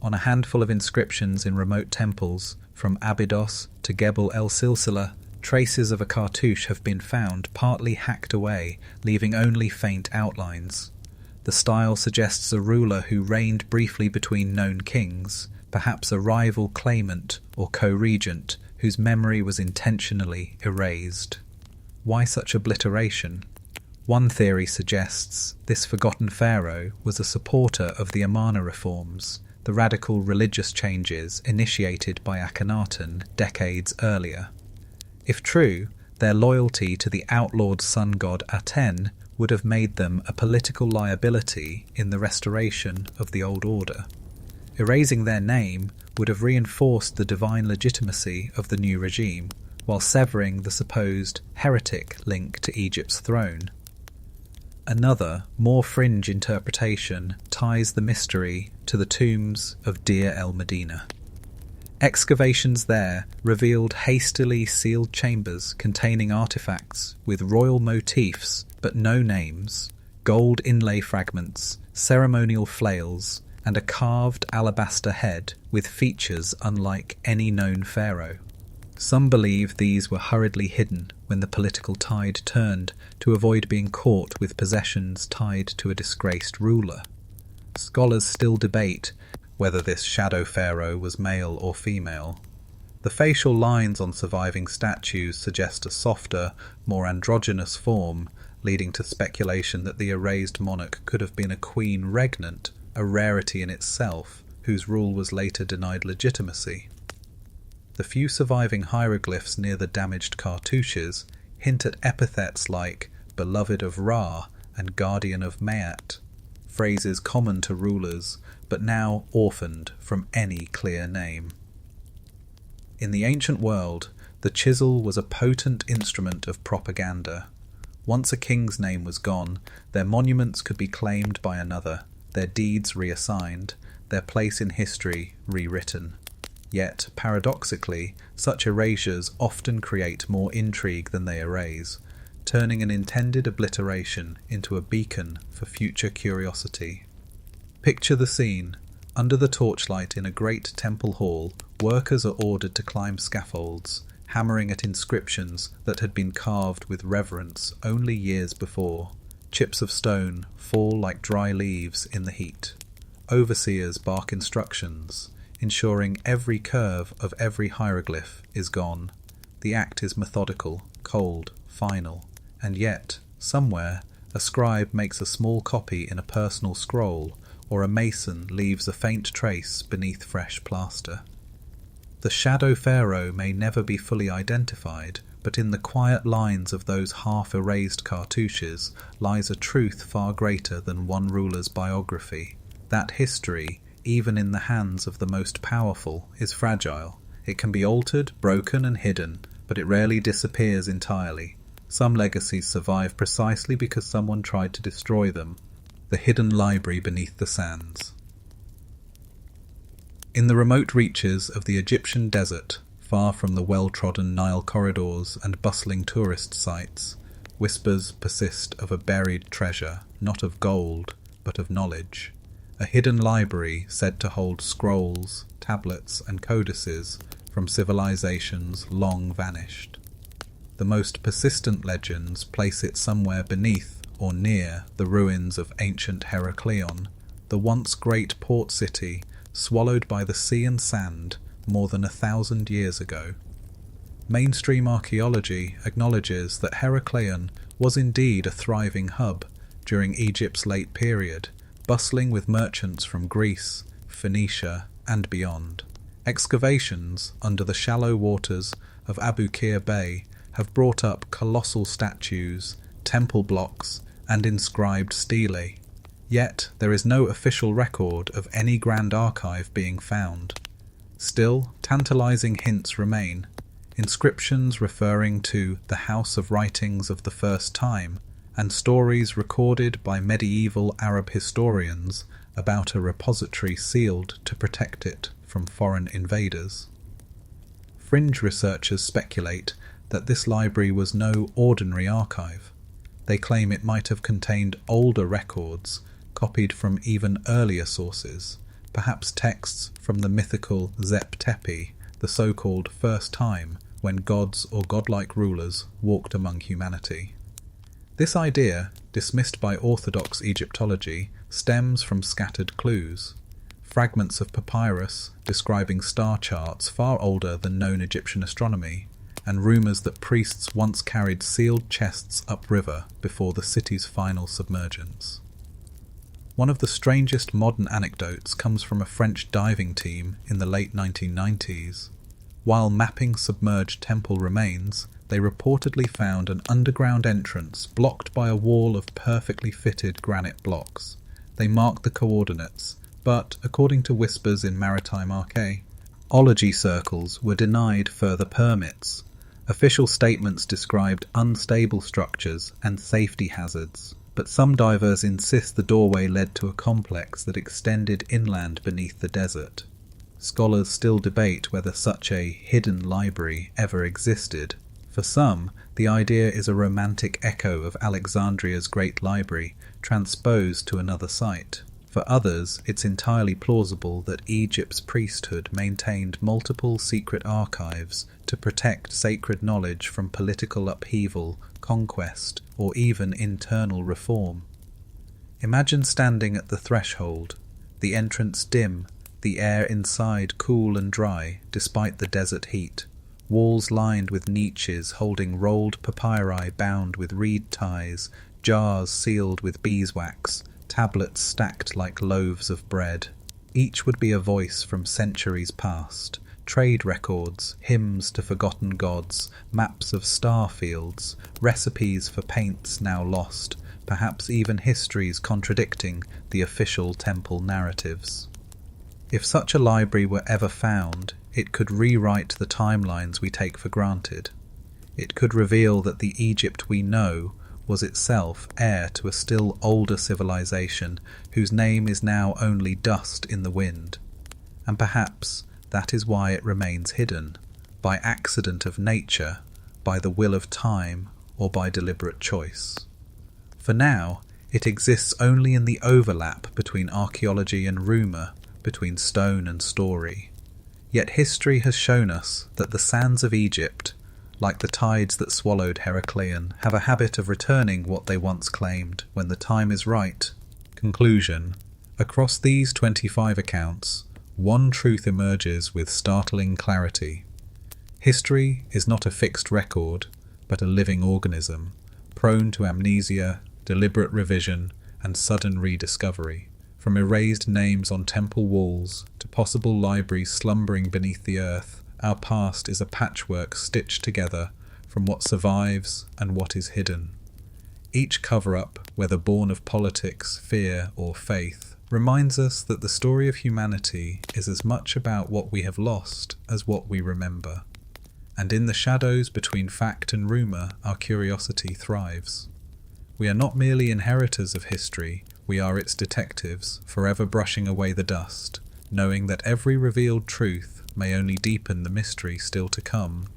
On a handful of inscriptions in remote temples, from Abydos to Gebel el-Silsila, traces of a cartouche have been found, partly hacked away, leaving only faint outlines. The style suggests a ruler who reigned briefly between known kings, perhaps a rival claimant or co-regent whose memory was intentionally erased. Why such obliteration? One theory suggests this forgotten pharaoh was a supporter of the Amarna reforms, the radical religious changes initiated by Akhenaten decades earlier. If true, their loyalty to the outlawed sun god Aten would have made them a political liability in the restoration of the old order. Erasing their name would have reinforced the divine legitimacy of the new regime, while severing the supposed heretic link to Egypt's throne. Another, more fringe interpretation ties the mystery to the tombs of Deir el-Medina. Excavations there revealed hastily sealed chambers containing artifacts with royal motifs but no names, gold inlay fragments, ceremonial flails, and a carved alabaster head with features unlike any known pharaoh. Some believe these were hurriedly hidden when the political tide turned to avoid being caught with possessions tied to a disgraced ruler. Scholars still debate whether this shadow pharaoh was male or female. The facial lines on surviving statues suggest a softer, more androgynous form, leading to speculation that the erased monarch could have been a queen regnant, a rarity in itself, whose rule was later denied legitimacy. The few surviving hieroglyphs near the damaged cartouches hint at epithets like beloved of Ra and guardian of Maat, phrases common to rulers, but now orphaned from any clear name. In the ancient world, the chisel was a potent instrument of propaganda. Once a king's name was gone, their monuments could be claimed by another, their deeds reassigned, their place in history rewritten. Yet, paradoxically, such erasures often create more intrigue than they erase, turning an intended obliteration into a beacon for future curiosity. Picture the scene. Under the torchlight in a great temple hall, workers are ordered to climb scaffolds, hammering at inscriptions that had been carved with reverence only years before. Chips of stone fall like dry leaves in the heat. Overseers bark instructions, ensuring every curve of every hieroglyph is gone. The act is methodical, cold, final, and yet, somewhere, a scribe makes a small copy in a personal scroll, or a mason leaves a faint trace beneath fresh plaster. The shadow pharaoh may never be fully identified, but in the quiet lines of those half-erased cartouches lies a truth far greater than one ruler's biography. That history, even in the hands of the most powerful, is fragile. It can be altered, broken, and hidden, but it rarely disappears entirely. Some legacies survive precisely because someone tried to destroy them. The hidden library beneath the sands. In the remote reaches of the Egyptian desert, far from the well-trodden Nile corridors and bustling tourist sites, whispers persist of a buried treasure, not of gold, but of knowledge. A hidden library said to hold scrolls, tablets, and codices from civilizations long vanished. The most persistent legends place it somewhere beneath or near the ruins of ancient Heracleion, the once great port city swallowed by the sea and sand more than 1,000 years ago. Mainstream archaeology acknowledges that Heracleion was indeed a thriving hub during Egypt's late period, bustling with merchants from Greece, Phoenicia, and beyond. Excavations under the shallow waters of Abu Qir Bay have brought up colossal statues, temple blocks, and inscribed stelae. Yet there is no official record of any grand archive being found. Still, tantalizing hints remain. Inscriptions referring to the House of Writings of the First Time, and stories recorded by medieval Arab historians about a repository sealed to protect it from foreign invaders. Fringe researchers speculate that this library was no ordinary archive. They claim it might have contained older records, copied from even earlier sources, perhaps texts from the mythical Zep Tepi, the so-called First Time, when gods or godlike rulers walked among humanity. This idea, dismissed by orthodox Egyptology, stems from scattered clues. Fragments of papyrus describing star charts far older than known Egyptian astronomy, and rumours that priests once carried sealed chests upriver before the city's final submergence. One of the strangest modern anecdotes comes from a French diving team in the late 1990s. While mapping submerged temple remains, they reportedly found an underground entrance blocked by a wall of perfectly fitted granite blocks. They marked the coordinates, but, according to whispers in maritime archaeology circles, were denied further permits. Official statements described unstable structures and safety hazards, but some divers insist the doorway led to a complex that extended inland beneath the desert. Scholars still debate whether such a hidden library ever existed. For some, the idea is a romantic echo of Alexandria's Great Library, transposed to another site. For others, it's entirely plausible that Egypt's priesthood maintained multiple secret archives to protect sacred knowledge from political upheaval, conquest, or even internal reform. Imagine standing at the threshold, the entrance dim, the air inside cool and dry despite the desert heat, walls lined with niches holding rolled papyri bound with reed ties, jars sealed with beeswax, tablets stacked like loaves of bread. Each would be a voice from centuries past, trade records, hymns to forgotten gods, maps of star fields, recipes for paints now lost, perhaps even histories contradicting the official temple narratives. If such a library were ever found, it could rewrite the timelines we take for granted. It could reveal that the Egypt we know was itself heir to a still older civilization whose name is now only dust in the wind. And perhaps that is why it remains hidden, by accident of nature, by the will of time, or by deliberate choice. For now, it exists only in the overlap between archaeology and rumour, between stone and story. Yet history has shown us that the sands of Egypt, like the tides that swallowed Heracleion, have a habit of returning what they once claimed when the time is right. Conclusion. Across these 25 accounts, one truth emerges with startling clarity. History is not a fixed record, but a living organism, prone to amnesia, deliberate revision, and sudden rediscovery. From erased names on temple walls to possible libraries slumbering beneath the earth, our past is a patchwork stitched together from what survives and what is hidden. Each cover-up, whether born of politics, fear, or faith, reminds us that the story of humanity is as much about what we have lost as what we remember. And in the shadows between fact and rumour, our curiosity thrives. We are not merely inheritors of history, we are its detectives, forever brushing away the dust, knowing that every revealed truth may only deepen the mystery still to come.